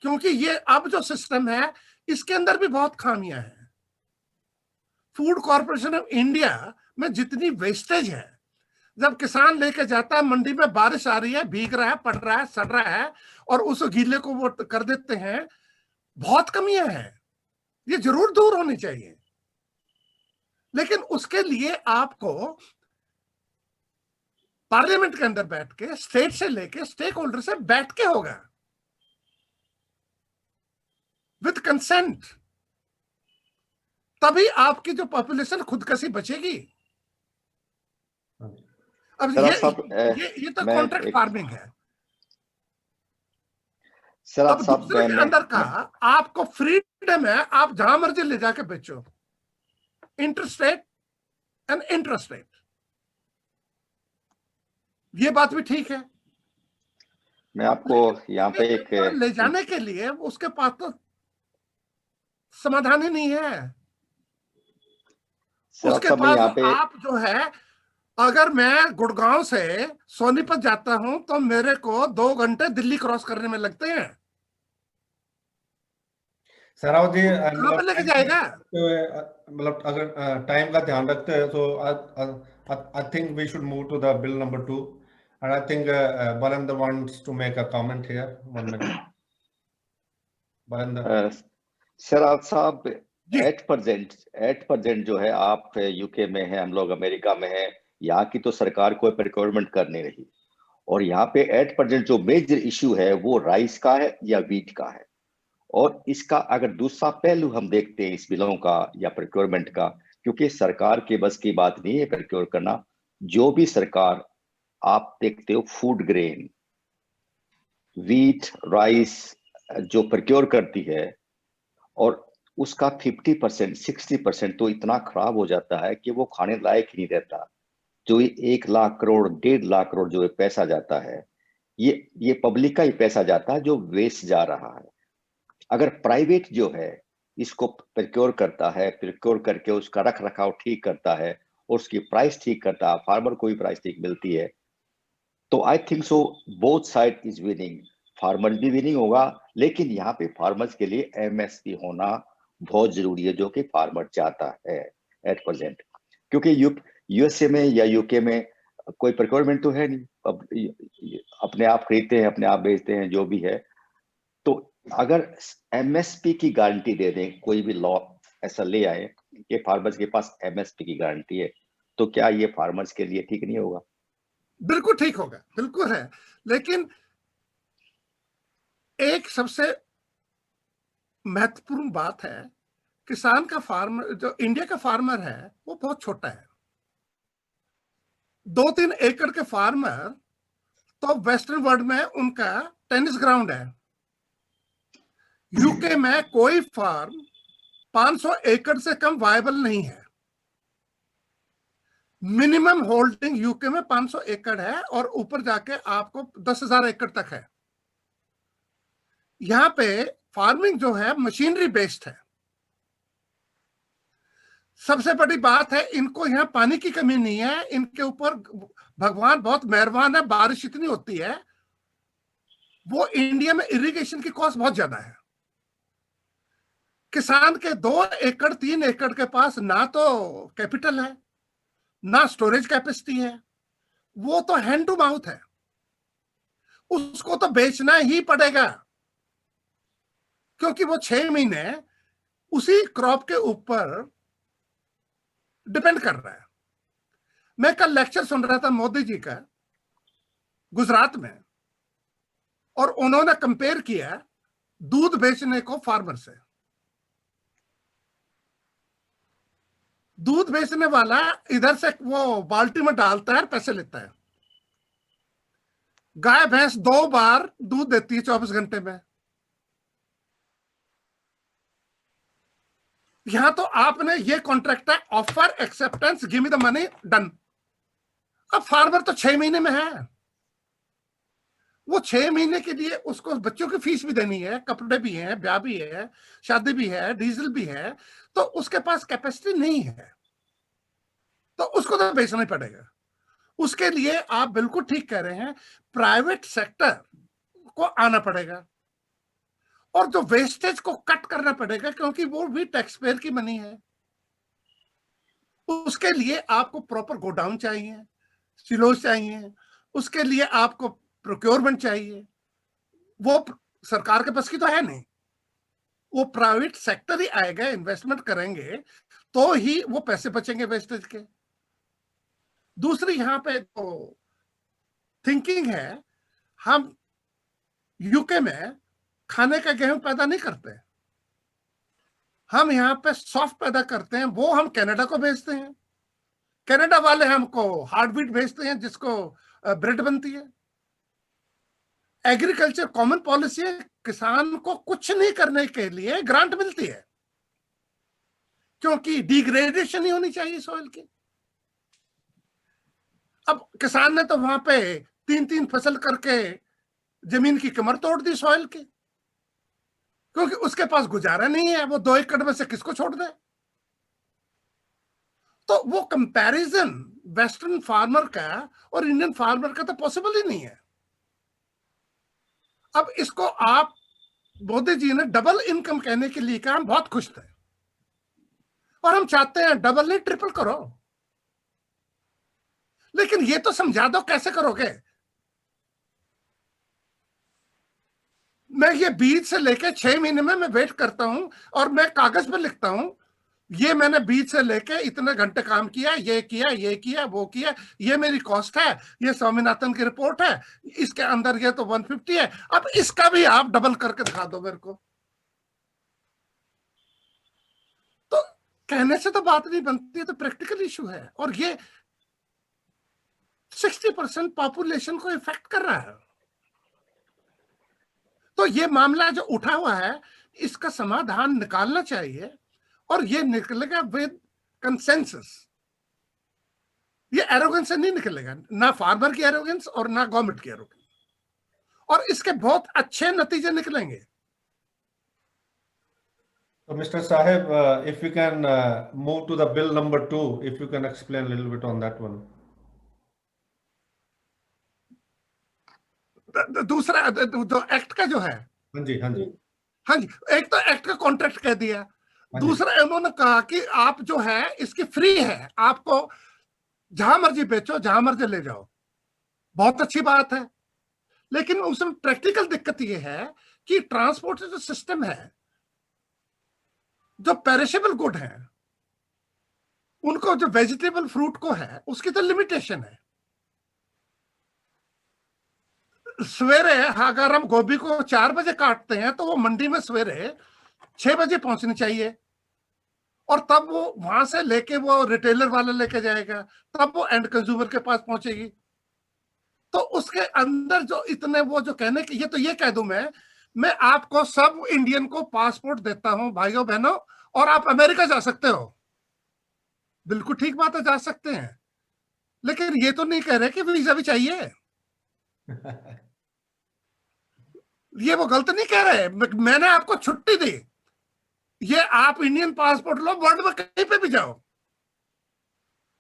क्योंकि ये अब जो सिस्टम है इसके अंदर भी बहुत खामियां हैं। फूड कॉर्पोरेशन ऑफ इंडिया में जितनी वेस्टेज है, जब किसान लेके जाता है मंडी में, बारिश आ रही है, भीग रहा है, पड़ रहा है, सड़ रहा है, और उस गीले को वो कर देते हैं, बहुत कमियां हैं, ये जरूर दूर होनी चाहिए। लेकिन उसके लिए आपको पार्लियामेंट के अंदर बैठ के, स्टेट से लेके स्टेक होल्डर से बैठ के होगा, विद कंसेंट। तभी आपकी जो पॉपुलेशन खुदकशी बचेगी। अब ये तो कॉन्ट्रैक्ट फार्मिंग है। अब दूसरे के अंदर का आपको फ्रीडम है, आप जहां मर्जी ले जाके बेचो, इंटरस्टेट एंड इंट्रास्टेट। ये बात भी ठीक है। मैं आपको यहाँ पे एक ले जाने के लिए उसके पास तो समाधान ही नहीं है। उसके पास आप जो है, अगर मैं गुड़गांव से सोनीपत जाता हूं तो मेरे को 2 घंटे दिल्ली क्रॉस करने में लगते हैं। सराव जी, लेके जाएगा, मतलब अगर टाइम का ध्यान रखते हैं तो I think we should move to the bill number 2, and I think Balendra wants to make a comment here. 1 minute. Balendra. शराब साहब, 8% जो है, आप यूके में है, हम लोग अमेरिका में है, यहाँ की तो सरकार कोई प्रिक्योरमेंट कर नहीं रही, और यहाँ पे 8% जो मेजर इश्यू है वो राइस का है या वीट का है। और इसका अगर दूसरा पहलू हम देखते हैं इस बिलों का या प्रिक्योरमेंट का, क्योंकि सरकार के बस की बात नहीं है प्रिक्योर करना। जो भी सरकार आप देखते हो फूड ग्रेन, वीट, राइस जो प्रिक्योर करती है, और उसका 50%, 60% तो इतना खराब हो जाता है कि वो खाने लायक ही नहीं रहता। जो 1 लाख करोड़, 1.5 लाख करोड़ जो पैसा जाता है, ये पब्लिक का ही पैसा जाता है जो वेस्ट जा रहा है। अगर प्राइवेट जो है इसको प्रिक्योर करता है, प्रिक्योर करके उसका रख रखाव ठीक करता है और उसकी प्राइस ठीक करता है, फार्मर को भी प्राइस ठीक मिलती है, तो I think so both side is winning. Farmer भी विनिंग होगा, लेकिन यहाँ पे फार्मर्स के लिए एमएसपी होना बहुत जरूरी है, जो कि फार्मर चाहता है 8%। क्योंकि यूएसए में या यूके में कोई प्रिक्योरमेंट तो है नहीं, अपने आप खरीदते हैं, अपने आप बेचते हैं, जो भी है। तो अगर एमएसपी की गारंटी दे दें, कोई भी लॉ ऐसा ले आए कि फार्मर्स के पास एमएसपी की गारंटी है, तो क्या ये फार्मर्स के लिए ठीक नहीं होगा? बिल्कुल ठीक होगा, बिल्कुल है। लेकिन एक सबसे महत्वपूर्ण बात है, किसान का फार्मर, जो इंडिया का फार्मर है, वो बहुत छोटा है। 2-3 एकड़ के फार्मर तो वेस्टर्न वर्ल्ड में उनका टेनिस ग्राउंड है। यूके में कोई फार्म 500 एकड़ से कम वायबल नहीं है। मिनिमम होल्डिंग यूके में 500 एकड़ है, और ऊपर जाके आपको 10,000 एकड़ तक है। यहां पे फार्मिंग जो है मशीनरी बेस्ड है। सबसे बड़ी बात है, इनको यहाँ पानी की कमी नहीं है, इनके ऊपर भगवान बहुत मेहरबान है, बारिश इतनी होती है। वो इंडिया में इरिगेशन की कॉस्ट बहुत ज्यादा है। किसान के 2 एकड़ 3 एकड़ के पास ना तो कैपिटल है, ना स्टोरेज कैपेसिटी है, वो तो हैंड टू माउथ है, उसको तो बेचना ही पड़ेगा, क्योंकि वो 6 महीने उसी क्रॉप के ऊपर डिपेंड कर रहा है। मैं कल लेक्चर सुन रहा था मोदी जी का गुजरात में, और उन्होंने कंपेयर किया दूध बेचने को फार्मर से। दूध बेचने वाला इधर से वो बाल्टी में डालता है, पैसे लेता है। गाय भैंस 2 बार दूध देती है 24 घंटे में। यहां तो आपने ये कॉन्ट्रैक्ट है, offer acceptance give me the money done. अब फार्मर तो 6 महीने में है, वो 6 महीने के लिए उसको बच्चों की फीस भी देनी है, कपड़े भी हैं, ब्याह भी है, शादी भी है, डीजल भी है, तो उसके पास कैपेसिटी नहीं है, तो उसको तो बेचना ही पड़ेगा। उसके लिए आप बिल्कुल ठीक कह रहे हैं, प्राइवेट सेक्टर को आना पड़ेगा और जो वेस्टेज को कट करना पड़ेगा, क्योंकि वो भी टैक्स पेयर की मनी है। उसके लिए आपको प्रॉपर गोडाउन चाहिए, सिलोज चाहिए, उसके लिए आपको प्रोक्योरमेंट चाहिए। वो सरकार के पास की तो है नहीं, वो प्राइवेट सेक्टर ही आएगा, इन्वेस्टमेंट करेंगे तो ही वो पैसे बचेंगे वेस्टेज के। दूसरी यहां पे तो थिंकिंग है, हम यूके में खाने का गेहूं पैदा नहीं करते, हम यहाँ पे सॉफ्ट पैदा करते हैं, वो हम कनाडा को भेजते हैं। कनाडा वाले हमको हार्डवीट भेजते हैं जिसको ब्रेड बनती है। एग्रीकल्चर कॉमन पॉलिसी है, किसान को कुछ नहीं करने के लिए ग्रांट मिलती है, क्योंकि डिग्रेडेशन नहीं होनी चाहिए सॉइल की। अब किसान ने तो वहां पे 3-3 फसल करके जमीन की कमर तोड़ दी सॉइल की, क्योंकि उसके पास गुजारा नहीं है, वो 2 एकड़ में से किसको छोड़ दे। तो वो कंपैरिजन वेस्टर्न फार्मर का और इंडियन फार्मर का तो पॉसिबल ही नहीं है। अब इसको आप, मोदी जी ने डबल इनकम कहने के लिए कहा, हम बहुत खुश थे और हम चाहते हैं डबल नहीं ट्रिपल करो, लेकिन ये तो समझा दो कैसे करोगे। मैं ये बीज से लेके 6 महीने में मैं वेट करता हूं और मैं कागज पर लिखता हूं, ये मैंने बीज से लेके इतने घंटे काम किया, ये किया, ये किया, वो किया, ये मेरी कॉस्ट है, ये स्वामीनाथन की रिपोर्ट है, इसके अंदर ये तो 150 है, अब इसका भी आप डबल करके दिखा दो मेरे को। तो कहने से तो बात नहीं बनती है, तो प्रैक्टिकल इशू है, और ये 60% पॉपुलेशन को इफेक्ट कर रहा है। तो ये मामला जो उठा हुआ है, इसका समाधान निकालना चाहिए, और ये निकलेगा विद कंसेंसस। ये एरोगेंस से नहीं निकलेगा, ना फार्मर की एरोगेंस और ना गवर्नमेंट की एरोगेंस, और इसके बहुत अच्छे नतीजे निकलेंगे। So, Mr. Sahib, if we can move to the bill number 2, if you can explain a little bit on that one. दूसरा जो एक्ट का जो है, हाँ जी, हाँ जी, हाँ जी, एक तो एक्ट का कॉन्ट्रैक्ट कह दिया, दूसरा उन्होंने कहा कि आप जो है इसकी फ्री है, आपको जहां मर्जी बेचो, जहां मर्जी ले जाओ। बहुत अच्छी बात है, लेकिन उसमें प्रैक्टिकल दिक्कत यह है कि ट्रांसपोर्ट जो सिस्टम है, जो पेरिशेबल गुड है, उनको जो वेजिटेबल फ्रूट को है, उसकी तो लिमिटेशन है। सवेरे अगर हम गोभी को 4 बजे काटते हैं, तो वो मंडी में सवेरे 6 बजे पहुंचनी चाहिए, और तब वो वहां से लेके वो रिटेलर वाला लेके जाएगा, तब वो एंड कंज्यूमर के पास पहुंचेगी। तो उसके अंदर जो इतने वो जो कहने की, ये तो ये कह दूं मैं आपको सब इंडियन को पासपोर्ट देता हूं भाइयों बहनों, और आप अमेरिका जा सकते हो, बिल्कुल ठीक बात है, जा सकते हैं, लेकिन ये तो नहीं कह रहे कि वीजा भी चाहिए। ये वो गलत नहीं कह रहे, मैंने आपको छुट्टी दी, ये आप इंडियन पासपोर्ट लो, वर्ल्ड में कहीं पे भी जाओ,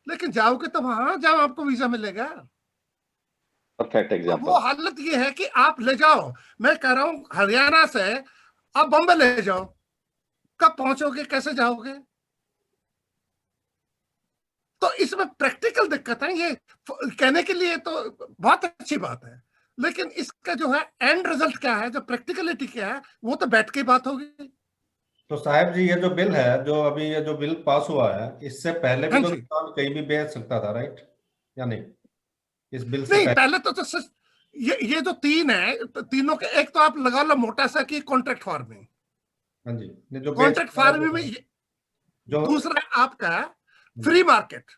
लेकिन जाओगे तो वहां जाओ, आपको वीजा मिलेगा। Perfect example. वो हालत ये है कि आप ले जाओ, मैं कह रहा हूं हरियाणा से आप बॉम्बे ले जाओ, कब पहुंचोगे, कैसे जाओगे? तो इसमें प्रैक्टिकल दिक्कत है। ये कहने के लिए तो बहुत अच्छी बात है, लेकिन इसका जो है एंड रिजल्ट क्या है, जो प्रैक्टिकलिटी क्या है, वो तो बैठ के बात होगी। तो साहब जी, ये जो बिल है, जो अभी ये जो बिल पास हुआ है, इससे पहले भी तो किसान कहीं भी बेच सकता था, राइट? या नहीं इस बिल से नहीं, पहले तो ये जो तीन है, तो तीनों के एक तो आप लगा लो मोटा सा कि कॉन्ट्रैक्ट फार्मिंग। हाँ जी, जो कॉन्ट्रैक्ट फार्मिंग में जो दूसरा आपका फ्री मार्केट।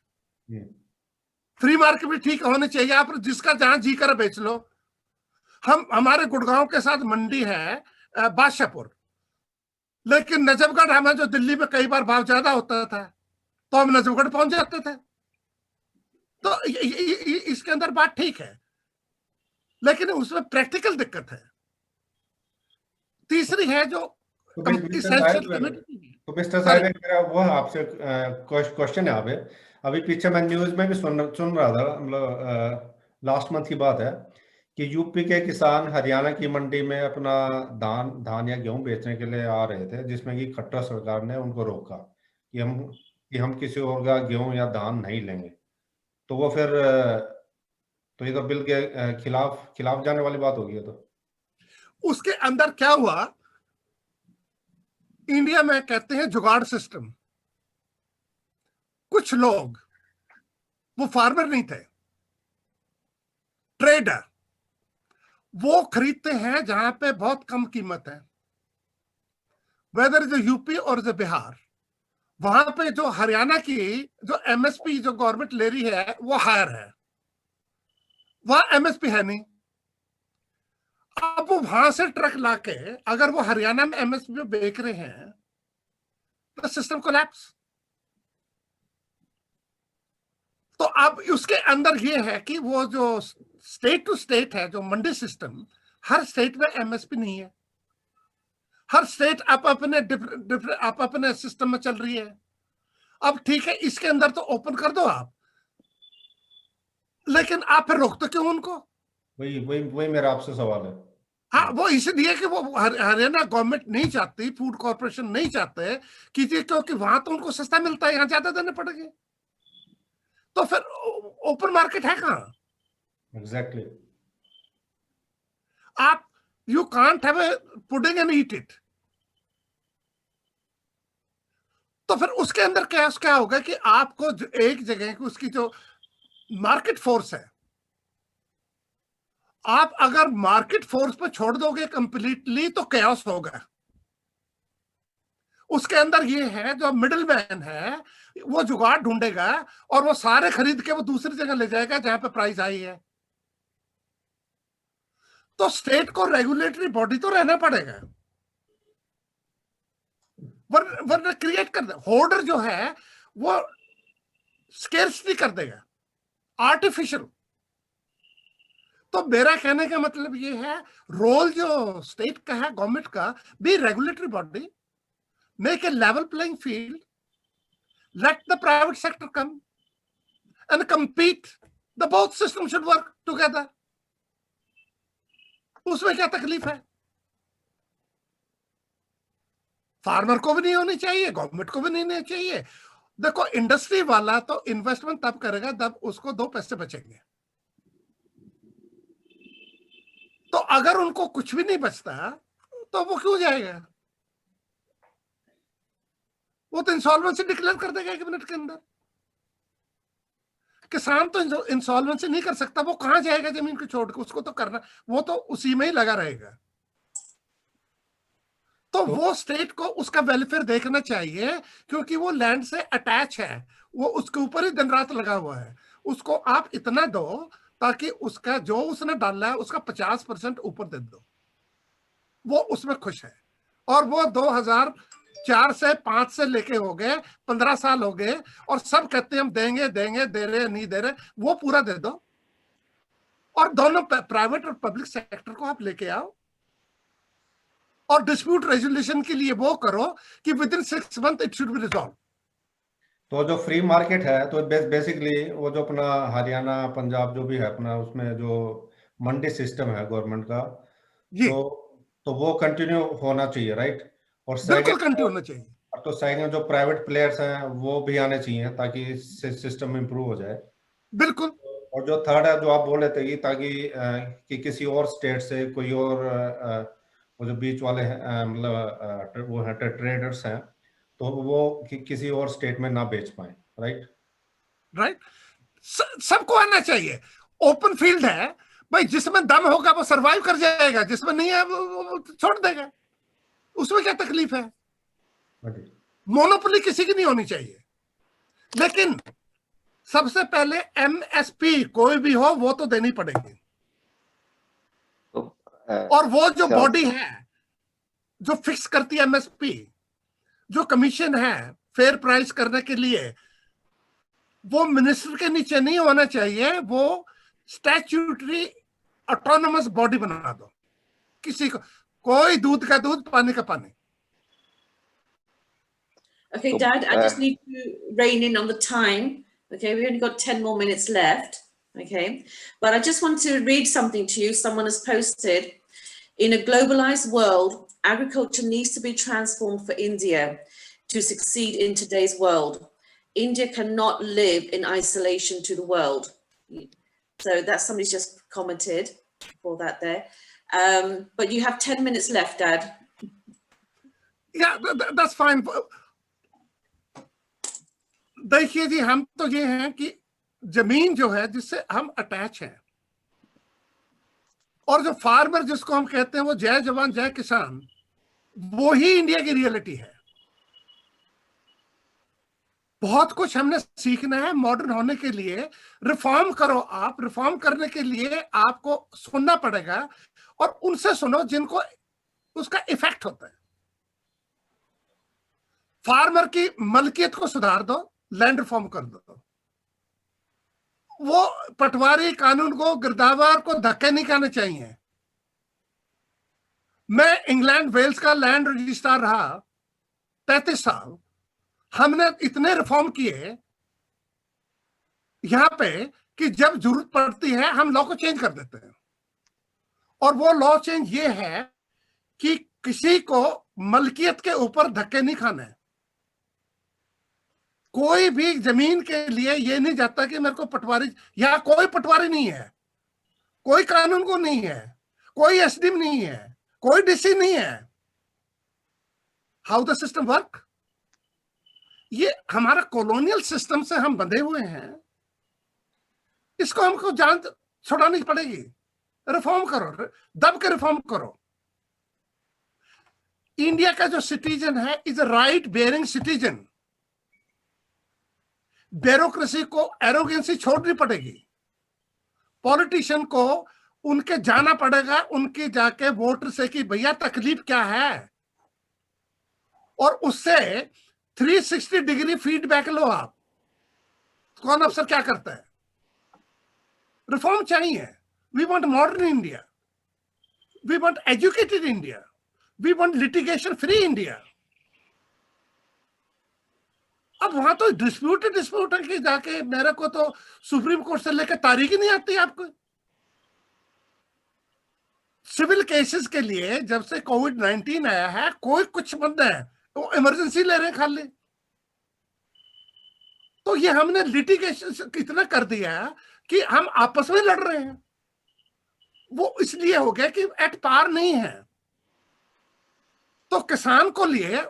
फ्री मार्केट भी ठीक होनी चाहिए, आप जिसका जहां जी कर बेच लो। हमारे गुड़गांव के साथ मंडी है बादशाहपुर, लेकिन नजफगढ़ हमें जो दिल्ली में कई बार भाव ज्यादा होता था तो हम नजफगढ़ पहुंच जाते थे। तो इसके अंदर बात ठीक है, लेकिन उसमें प्रैक्टिकल दिक्कत है। तीसरी है जो तो मिस्टर साहब मेरा वो आपसे क्वेश्चन है। अभी पीछे मैं न्यूज में भी सुन रहा था, मतलब लास्ट मंथ की बात है कि यूपी के किसान हरियाणा की मंडी में अपना धान या गेहूं बेचने के लिए आ रहे थे, जिसमें कि खट्टर सरकार ने उनको रोका कि हम किसी और का गेहूं या धान नहीं लेंगे। तो वो फिर तो ये तो बिल के खिलाफ जाने वाली बात होगी। तो उसके अंदर क्या हुआ, इंडिया में कहते हैं जुगाड़ सिस्टम। कुछ लोग, वो फार्मर नहीं थे, ट्रेडर, वो खरीदते हैं जहां पे बहुत कम कीमत है, वेदर जो यूपी और जो बिहार। वहां पे जो हरियाणा की जो एमएसपी जो गवर्नमेंट ले रही है वो हायर है, वहां एमएसपी है नहीं। अब वो वहां से ट्रक लाके अगर वो हरियाणा में एमएसपी में बेच रहे हैं तो सिस्टम कोलैप्स। तो अब उसके अंदर ये है कि वो जो स्टेट टू स्टेट है, जो मंडी सिस्टम, हर स्टेट में एमएसपी नहीं है। हर स्टेट आप अपने सिस्टम में चल रही है। अब ठीक है, इसके अंदर तो ओपन कर दो आप, लेकिन आप फिर रोकते क्यों उनको? वही मेरा आपसे सवाल है। हाँ, वो इसलिए कि वो हरियाणा गवर्नमेंट नहीं चाहती, फूड कॉर्पोरेशन नहीं चाहते कि क्योंकि वहां तो उनको सस्ता मिलता है, यहाँ ज्यादा देने पड़ेंगे। तो फिर ओपन मार्केट है कहाँ? एग्जैक्टली। आप you can't have a pudding and eat it. तो फिर उसके अंदर क्या होगा कि आपको एक जगह की उसकी जो मार्केट फोर्स है, आप अगर मार्केट फोर्स पर छोड़ दोगे कंप्लीटली तो कैओस होगा। उसके अंदर ये है जो मिडिल मैन है वो जुगाड़ ढूंढेगा और वो सारे खरीद के वो दूसरी जगह ले जाएगा जहां पे प्राइस आई है। तो स्टेट को रेगुलेटरी बॉडी तो रहना पड़ेगा, वरना क्रिएट कर दे। होर्डर जो है वो स्केर्सिटी कर देगा, आर्टिफिशियल। तो मेरा कहने का मतलब ये है, रोल जो स्टेट का है, गवर्नमेंट का, be regulatory body, make a level playing field, let the private sector come and compete. The both systems should work together. उसमें क्या तकलीफ है? फार्मर को भी नहीं होनी चाहिए, गवर्नमेंट को भी नहीं होनी चाहिए। देखो, इंडस्ट्री वाला तो इन्वेस्टमेंट तब करेगा जब उसको 2 पैसे बचेंगे। तो अगर उनको कुछ भी नहीं बचता तो वो क्यों जाएगा? वो तो इंसॉल्वेंसी डिक्लेयर कर देगा 1 मिनट के अंदर। किसान तो इंसॉल्वेंसी नहीं कर सकता, वो कहां जाएगा जमीन को छोड़ के? उसको तो करना, वो तो उसी में ही लगा रहेगा। तो वो स्टेट को उसका वेलफेयर देखना चाहिए, क्योंकि वो लैंड से अटैच है, वो उसके ऊपर ही दिन रात लगा हुआ है। उसको आप इतना दो ताकि उसका जो उसने डाला है उसका 50% ऊपर दे दो, वो उसमें खुश है। और वो 2004 से 5 से लेके हो गए 15 साल हो गए और सब कहते हैं हम देंगे देंगे, दे रहे नहीं दे रहे, वो पूरा दे दो। और दोनों प्राइवेट और पब्लिक सेक्टर को आप लेके आओ और डिस्प्यूट रेजोल्यूशन के लिए वो करो कि with in 6 month it should be resolve. तो जो फ्री मार्केट है तो बेसिकली वो जो अपना हरियाणा पंजाब जो भी है अपना, उसमें जो मंडी सिस्टम है गवर्नमेंट का, तो वो कंटिन्यू होना चाहिए, राइट? और बिल्कुल कंटिन्यू होना चाहिए। तो सेकंड जो प्राइवेट प्लेयर्स हैं वो भी आने चाहिए ताकि सिस्टम इंप्रूव हो जाए। बिल्कुल। और जो थर्ड है जो आप बोल रहे थे कि ताकि कि किसी और स्टेट से कोई और वो जो बीच वाले हैं, मतलब वो है ट्रेडर्स हैं, तो वो किसी और स्टेट में ना बेच पाए, राइट? राइट। सबको आना चाहिए। ओपन फील्ड है भाई, जिसमें दम होगा वो सरवाइव कर जाएगा, जिसमें नहीं है वो छोड़ देगा, उसमें क्या तकलीफ है। मोनोपोली किसी की नहीं होनी चाहिए, लेकिन सबसे पहले एमएसपी कोई भी हो वो तो देनी पड़ेगी। तो और वो जो बॉडी है जो फिक्स करती है एमएसपी, जो कमीशन है फेयर प्राइस करने के लिए, वो मिनिस्टर के नीचे नहीं होना चाहिए, वो स्टैट्यूटरी ऑटोनोमस बॉडी बना दो। किसी को कोई दूध का दूध पानी का पानी। Okay, Dad, I just need to rein in on the time. Okay, we only got 10 more minutes left. Okay, but I just want to read something to you. Someone has posted, in a globalized world, agriculture needs to be transformed for India to succeed in today's world. India cannot live in isolation to the world. So that's somebody's just commented for that there. But you have 10 minutes left, Dad. Yeah, that's fine. देखिए जी, हम तो ये हैं कि जमीन जो है जिससे हम अटैच हैं, और जो फार्मर जिसको हम कहते हैं वो जय जवान जय किसान, वो ही इंडिया की रियलिटी है। बहुत कुछ हमने सीखना है मॉडर्न होने के लिए। रिफॉर्म करो, आप रिफॉर्म करने के लिए आपको सुनना पड़ेगा, और उनसे सुनो जिनको उसका इफेक्ट होता है। फार्मर की मलकियत को सुधार दो, लैंड रिफॉर्म कर दो। वो पटवारी कानून को, गिरदावर को धक्के नहीं खाने चाहिए। मैं इंग्लैंड वेल्स का लैंड रजिस्ट्रार रहा 33 साल। हमने इतने रिफॉर्म किए यहां पे कि जब जरूरत पड़ती है हम लॉ को चेंज कर देते हैं। और वो लॉ चेंज ये है कि किसी को मलकियत के ऊपर धक्के नहीं खाने। कोई भी जमीन के लिए ये नहीं जाता कि मेरे को पटवारी, यहां कोई पटवारी नहीं है, कोई कानून को नहीं है, कोई एसडीएम नहीं है, कोई डीसी नहीं है। हाउ द सिस्टम वर्क, ये हमारा कॉलोनियल सिस्टम से हम बंधे हुए हैं। इसको हमको जान छुड़ानी पड़ेगी। रिफॉर्म करो, दब के रिफॉर्म करो। इंडिया का जो सिटीजन है is a right bearing citizen. Bureaucracy को, एरोगेंसी छोड़नी पड़ेगी। पॉलिटिशियन को उनके जाना पड़ेगा, उनके जाके वोटर से कि भैया तकलीफ क्या है, और उससे 360 डिग्री फीडबैक लो आप। कौन अफसर क्या करता है। रिफॉर्म चाहिए। We want modern India, we want educated India, we want litigation free India. अब वहां तो डिस्प्यूट है कि जाके मेरे को तो सुप्रीम कोर्ट से लेकर तारीख ही नहीं आती आपको। सिविल केसेस के लिए जब से कोविड-19 आया है कोई कुछ बंद है, तो इमरजेंसी ले रहे हैं खाली। तो ये हमने लिटिगेशन इतना कर दिया कि हम आपस में लड़ रहे हैं। वो इसलिए हो गया कि एट पार नहीं है। तो किसान को लिए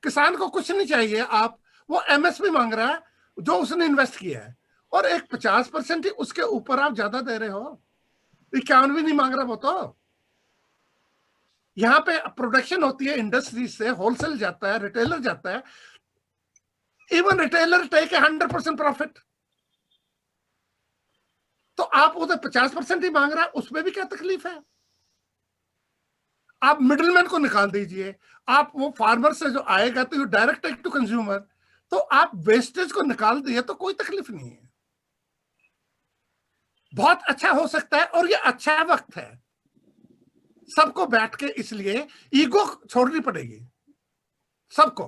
किसान को कुछ नहीं चाहिए। आप वो एमएसपी मांग रहा है जो उसने इन्वेस्ट किया है, और एक 50% ही उसके ऊपर आप ज्यादा दे रहे हो। 51 भी नहीं मांग रहा वो तो। यहाँ पे प्रोडक्शन होती है इंडस्ट्री से, होलसेल जाता है, रिटेलर जाता है। Even retailer take 100% profit. तो आप उधर 50% ही मांग रहा है, उसमें भी क्या तकलीफ है। आप मिडिलमैन को निकाल दीजिए। आप वो फार्मर से जो आएगा तो डायरेक्ट टू कंज्यूमर, तो आप वेस्टेज को निकाल दिए तो कोई तकलीफ नहीं है। बहुत अच्छा हो सकता है, और ये अच्छा वक्त है सबको बैठ के। इसलिए ईगो छोड़नी पड़ेगी सबको।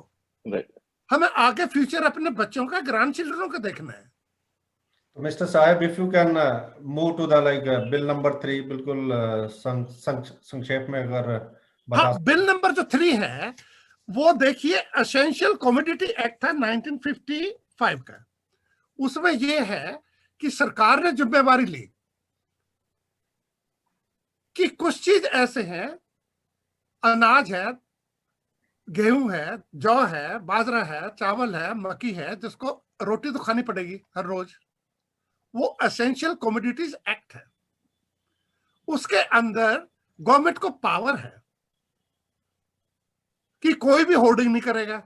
हमें आगे फ्यूचर अपने बच्चों का, ग्रैंड चिल्ड्रनों का देखना है। तो मिस्टर साहब, if you can move to the bill number 3, बिल्कुल संक्षेप में अगर बता। हाँ, बिल नंबर जो 3 है वो देखिए, एसेंशियल कमोडिटी एक्ट था 1955 का। उसमें यह है कि सरकार ने जिम्मेवारी ली कि कुछ चीज ऐसे हैं, अनाज है, गेहूं है, जौ है, बाजरा है, चावल है, मक्की है, जिसको रोटी तो खानी पड़ेगी हर रोज। वो एसेंशियल कमोडिटीज एक्ट है। उसके अंदर गवर्नमेंट को पावर है कि कोई भी होर्डिंग नहीं करेगा,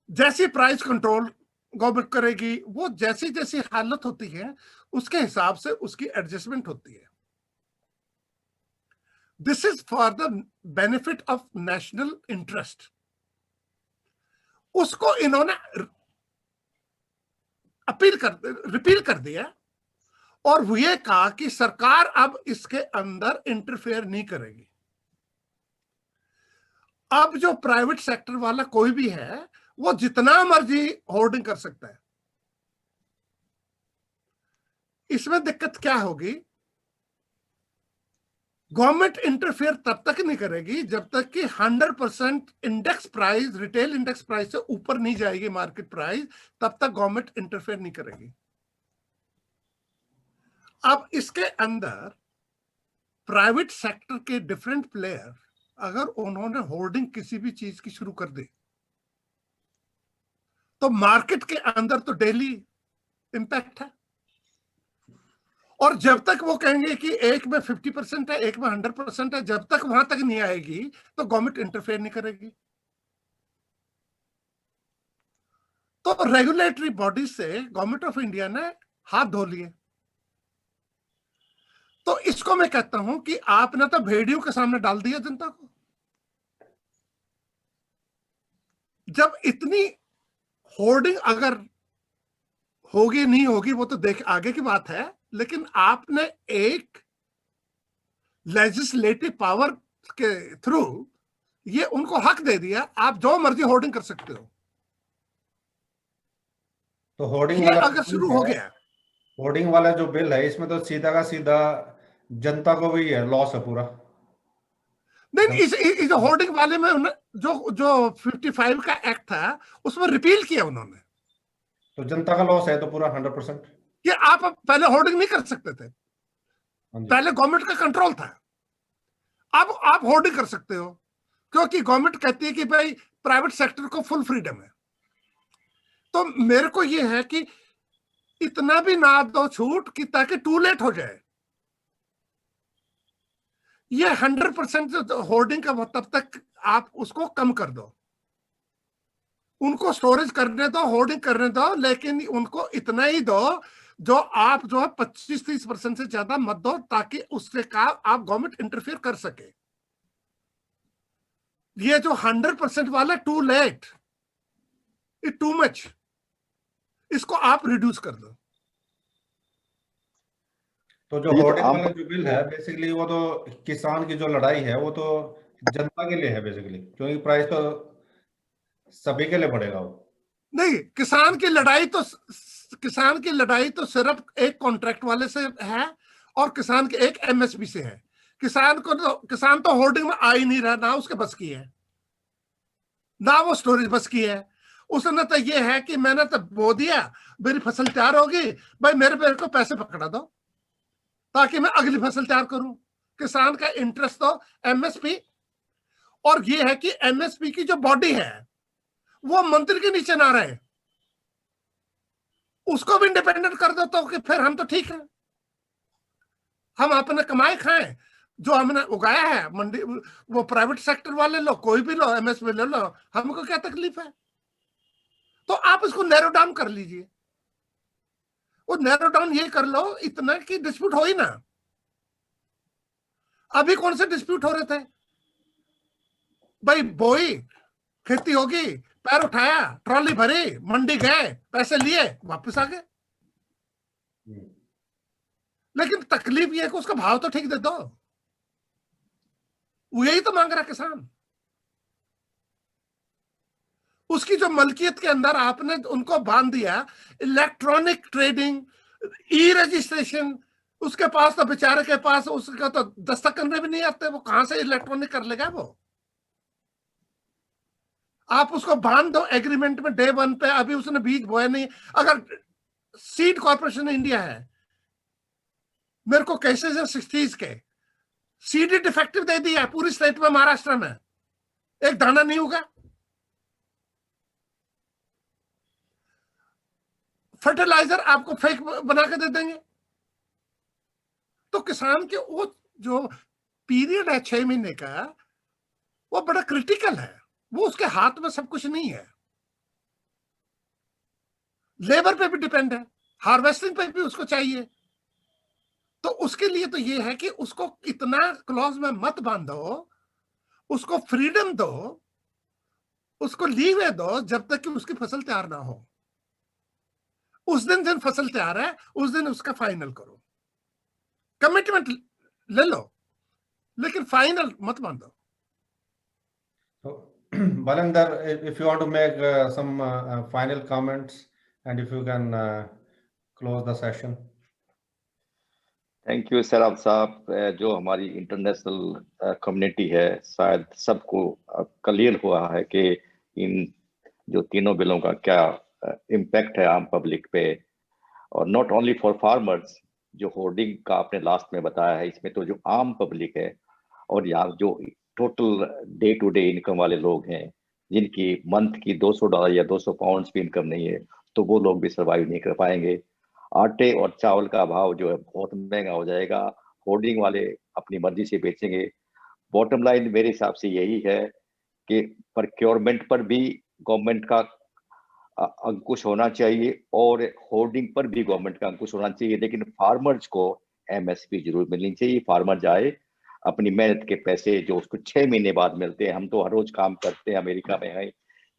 जैसी प्राइस कंट्रोल गवर्नमेंट करेगी, वो जैसी जैसी हालत होती है उसके हिसाब से उसकी एडजस्टमेंट होती है। This is for the benefit of national interest. उसको इन्होंने रिपील कर दिया और ये कहा कि सरकार अब इसके अंदर इंटरफेयर नहीं करेगी। अब जो प्राइवेट सेक्टर वाला कोई भी है वो जितना मर्जी होर्डिंग कर सकता है। इसमें दिक्कत क्या होगी, गवर्नमेंट इंटरफेयर तब तक नहीं करेगी जब तक कि 100% index price, retail index price से ऊपर नहीं जाएगी मार्केट प्राइस, तब तक गवर्नमेंट इंटरफेयर नहीं करेगी। अब इसके अंदर प्राइवेट सेक्टर के डिफरेंट प्लेयर अगर उन्होंने होर्डिंग किसी भी चीज की शुरू कर दी तो मार्केट के अंदर तो डेली इंपैक्ट है। और जब तक वो कहेंगे कि एक में 50% है, एक में 100% है, जब तक वहां तक नहीं आएगी तो गवर्नमेंट इंटरफेयर नहीं करेगी। तो रेगुलेटरी बॉडी से गवर्नमेंट ऑफ इंडिया ने हाथ धो लिए। तो इसको मैं कहता हूं कि आपने तो भेड़ियों के सामने डाल दिया जनता को। जब इतनी होर्डिंग अगर होगी नहीं होगी वो तो देख आगे की बात है, लेकिन आपने एक लेजिस्लेटिव पावर के थ्रू ये उनको हक दे दिया, आप जो मर्जी होर्डिंग कर सकते हो। तो होर्डिंग ये वाला अगर शुरू हो गया, होर्डिंग वाला जो बिल है इसमें तो सीधा का सीधा जनता को भी है, लॉस है पूरा। नहीं, इस होर्डिंग वाले में जो 55 का एक्ट था उसमें रिपील किया उन्होंने। तो जनता का लॉस है तो पूरा 100%। कि आप पहले होर्डिंग नहीं कर सकते थे, पहले गवर्नमेंट का कंट्रोल था। अब आप होर्डिंग कर सकते हो क्योंकि गवर्नमेंट कहती है कि भाई प्राइवेट सेक्टर को फुल फ्रीडम है। तो मेरे को ये है कि इतना भी ना दो छूट कि ताकि टू लेट हो जाए। ये 100% होर्डिंग का तब तक आप उसको कम कर दो, उनको स्टोरेज करने दो, होर्डिंग करने दो, लेकिन उनको इतना ही दो जो आप जो है 25-30% से ज्यादा मत दो, ताकि उससे का आप गवर्नमेंट इंटरफेयर कर सके। ये जो 100% वाला too late, it too much, इसको आप रिड्यूस कर दो। तो जो होर्डिंग वाला जो बिल है बेसिकली वो तो किसान की जो लड़ाई है वो तो जनता के लिए है बेसिकली, क्योंकि प्राइस तो सभी के लिए बढ़ेगा। वो नहीं, किसान की लड़ाई तो सिर्फ एक कॉन्ट्रैक्ट वाले से है और किसान के एक एमएसपी से है। किसान तो होर्डिंग में आ ही नहीं रहा, ना उसके बस की है, ना वो स्टोरेज बस की है। उसने तो ये है कि मैंने तो बो दिया, मेरी फसल तैयार होगी, भाई मेरे को पैसे पकड़ा दो ताकि मैं अगली फसल तैयार करूं। किसान का इंटरेस्ट तो एमएसपी, और ये है कि एमएसपी की जो बॉडी है वो मंत्री के नीचे ना रहे, उसको भी इंडिपेंडेंट कर दो तो कि फिर हम तो ठीक है, हम अपने कमाए खाएं, जो हमने उगाया है मंडी, वो प्राइवेट सेक्टर वाले लो, कोई भी लो, एमएसपी ले लो, हमको क्या तकलीफ है। तो आप इसको नैरो डाउन कर लीजिए। वो नैरो डाउन ये कर लो इतना कि डिस्प्यूट हो ही ना। अभी कौन से डिस्प्यूट हो रहे थे भाई, बोई, खेती होगी, पैर उठाया, ट्रॉली भरी, मंडी गए, पैसे लिए, वापस आ गए। लेकिन तकलीफ ये है कि उसका भाव तो ठीक दे दो, वो यही तो मांग रहा किसान। उसकी जो मलकियत के अंदर आपने उनको बांध दिया, इलेक्ट्रॉनिक ट्रेडिंग, ई रजिस्ट्रेशन, उसके पास तो बेचारे के पास उसका तो दस्तखत करने भी नहीं आते, वो कहां से इलेक्ट्रॉनिक कर लेगा वो। आप उसको बांध दो एग्रीमेंट में डे 1 पे, अभी उसने बीज बोया नहीं। अगर सीड कॉर्पोरेशन इंडिया है, मेरे को केसेस है 60s के, सीडी डिफेक्टिव दे दिया पूरी स्टेट में, महाराष्ट्र में एक दाना नहीं होगा। फर्टिलाइजर आपको फेक बना के दे देंगे। तो किसान के वो जो पीरियड है 6 महीने का, वो बड़ा क्रिटिकल है। वो उसके हाथ में सब कुछ नहीं है। लेबर पे भी डिपेंड है, हार्वेस्टिंग पे भी उसको चाहिए। तो उसके लिए तो ये है कि उसको इतना क्लॉज में मत बांधो, उसको फ्रीडम दो, उसको लीवे दो जब तक कि उसकी फसल तैयार ना हो। उस दिन फसल तैयार है, उस दिन उसका फाइनल करो, कमिटमेंट ले लो, लेकिन फाइनल मत बांधो। Balinder, if you want to make some final comments, and if you can close the session. Thank you सराब साहब। जो हमारी इंटरनेशनल कम्युनिटी है, शायद सबको क्लियर हुआ है कि इन जो तीनों बिलों का क्या इम्पैक्ट है आम पब्लिक पे, और नॉट ओनली फॉर फार्मर्स। जो होर्डिंग का आपने लास्ट में बताया है, इसमें तो जो आम पब्लिक है और यहाँ जो total day to day income वाले लोग हैं, जिनकी मंथ की $200 या 200 पाउंड्स भी इनकम नहीं है, तो वो लोग भी सर्वाइव नहीं कर पाएंगे। आटे और चावल का भाव जो है बहुत महंगा हो जाएगा, होर्डिंग वाले अपनी मर्जी से बेचेंगे। बॉटम लाइन मेरे हिसाब से यही है कि प्रोक्योरमेंट पर भी गवर्नमेंट का अंकुश होना चाहिए और होर्डिंग पर भी गवर्नमेंट का अंकुश होना चाहिए, लेकिन फार्मर्स को एमएसपी जरूर मिलनी चाहिए। फार्मर जाए, अपनी मेहनत के पैसे जो उसको 6 महीने बाद मिलते हैं। हम तो हर रोज काम करते हैं, अमेरिका में है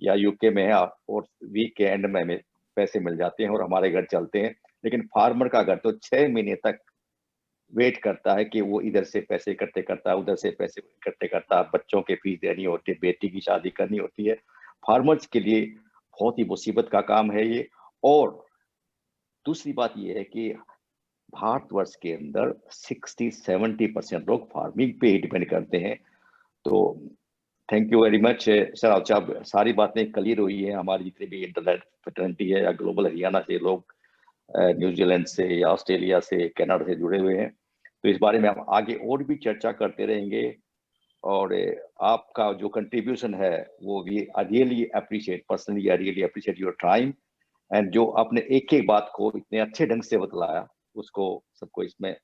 या यूके में है, और वीक के एंड में पैसे मिल जाते हैं और हमारे घर चलते हैं। लेकिन फार्मर का घर तो 6 महीने तक वेट करता है कि वो इधर से पैसे इकट्ठे करता है, उधर से पैसे इकट्ठे करता है, बच्चों के फीस देनी होती है, बेटी की शादी करनी होती है। फार्मर्स के लिए बहुत ही मुसीबत का काम है ये। और दूसरी बात ये है कि भारतवर्ष के अंदर 60-70% लोग फार्मिंग पे ही डिपेंड करते हैं। तो thank you very much sir. अब सारी बातें क्लियर हुई है। हमारी जितनी भी इंटरनेट फ्रेटर्निटी है या ग्लोबल हरियाणा से लोग, न्यूजीलैंड से या ऑस्ट्रेलिया से, कनाडा से जुड़े हुए हैं, तो इस बारे में हम आगे और भी चर्चा करते रहेंगे। और आपका जो कंट्रीब्यूशन है वो भी I really appreciate, personally I really appreciate your time, and जो आपने एक एक बात को इतने अच्छे ढंग से बतलाया, उसको सबको इसमें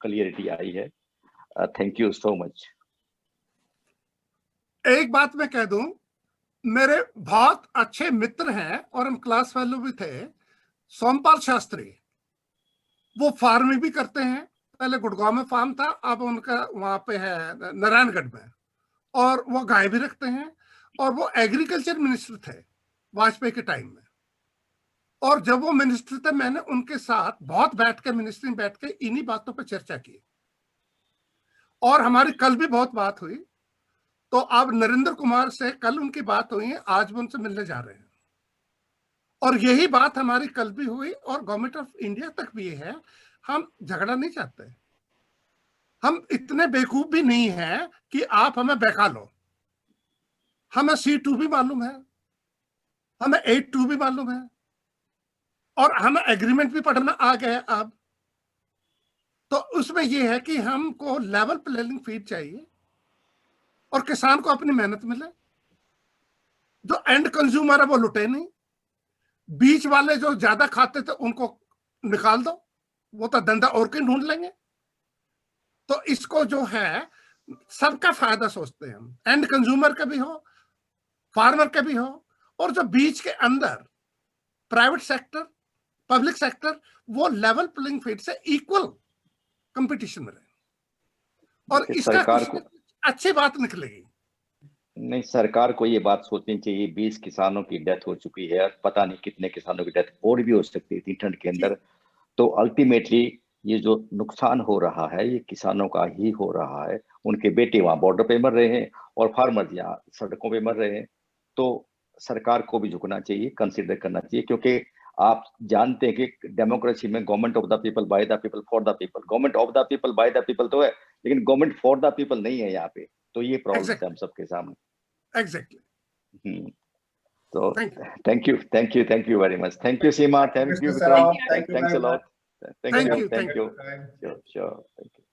क्लियरिटी आई है। Thank you so much. एक बात मैं कह दूं, मेरे बहुत अच्छे मित्र हैं और हम क्लास फेलो भी थे, सोमपाल शास्त्री। वो फार्मिंग भी करते हैं, पहले गुड़गांव में फार्म था, अब उनका वहां पे है नारायणगढ़ में, और वो गाय भी रखते हैं। और वो एग्रीकल्चर मिनिस्टर थे वाजपेयी के टाइम में। और जब वो मिनिस्टर थे, मैंने उनके साथ बहुत बैठ के, मिनिस्ट्री में बैठ के इन्हीं बातों पर चर्चा की, और हमारी कल भी बहुत बात हुई। तो अब नरेंद्र कुमार से कल उनकी बात हुई है, आज भी उनसे मिलने जा रहे हैं। और यही बात हमारी कल भी हुई, और गवर्नमेंट ऑफ इंडिया तक भी ये है, हम झगड़ा नहीं चाहते। हम इतने बेवकूफ भी नहीं है कि आप हमें बहका लो। हमें C2 भी मालूम है, हमें 8.2 भी मालूम है, और हमें एग्रीमेंट भी पढ़ना आ गया है अब। तो उसमें यह है कि हमको लेवल प्लेइंग फील्ड चाहिए और किसान को अपनी मेहनत मिले। जो एंड कंज्यूमर है वो लुटे नहीं, बीच वाले जो ज्यादा खाते थे उनको निकाल दो, वो तो धंधा और कहीं ढूंढ लेंगे। तो इसको जो है सबका फायदा सोचते हैं हम, एंड कंज्यूमर का भी हो, फार्मर का भी हो, और जो बीच के अंदर प्राइवेट सेक्टर, पब्लिक सेक्टर, वो लेवल प्लेइंग फील्ड से इक्वल कंपटीशन में रहे, और इसका सरकार कुछ को अच्छी बात निकलेगी। नहीं, सरकार को ये बात सोचनी चाहिए। 20 किसानों की डेथ हो चुकी है, पता नहीं कितने किसानों की डेथ और भी हो सकती है ठंड के अंदर। तो अल्टीमेटली ये जो नुकसान हो रहा है ये किसानों का ही हो रहा है। उनके बेटे वहां बॉर्डर पे मर रहे हैं और फार्मर्स यहाँ सड़कों पे मर रहे हैं। तो सरकार को भी झुकना चाहिए, कंसिडर करना चाहिए, क्योंकि आप जानते हैं कि डेमोक्रेसी में government of the people, by the people, for the people. Government of the people, by the people तो है, लेकिन गवर्नमेंट फॉर द पीपल नहीं है यहाँ पे। तो ये प्रॉब्लम है हम सबके सामने। एग्जैक्टली। तो thank you very much. Thank you, Seema. Thank you, Vikram. Thanks a lot. Thank you. Sure. Thank you.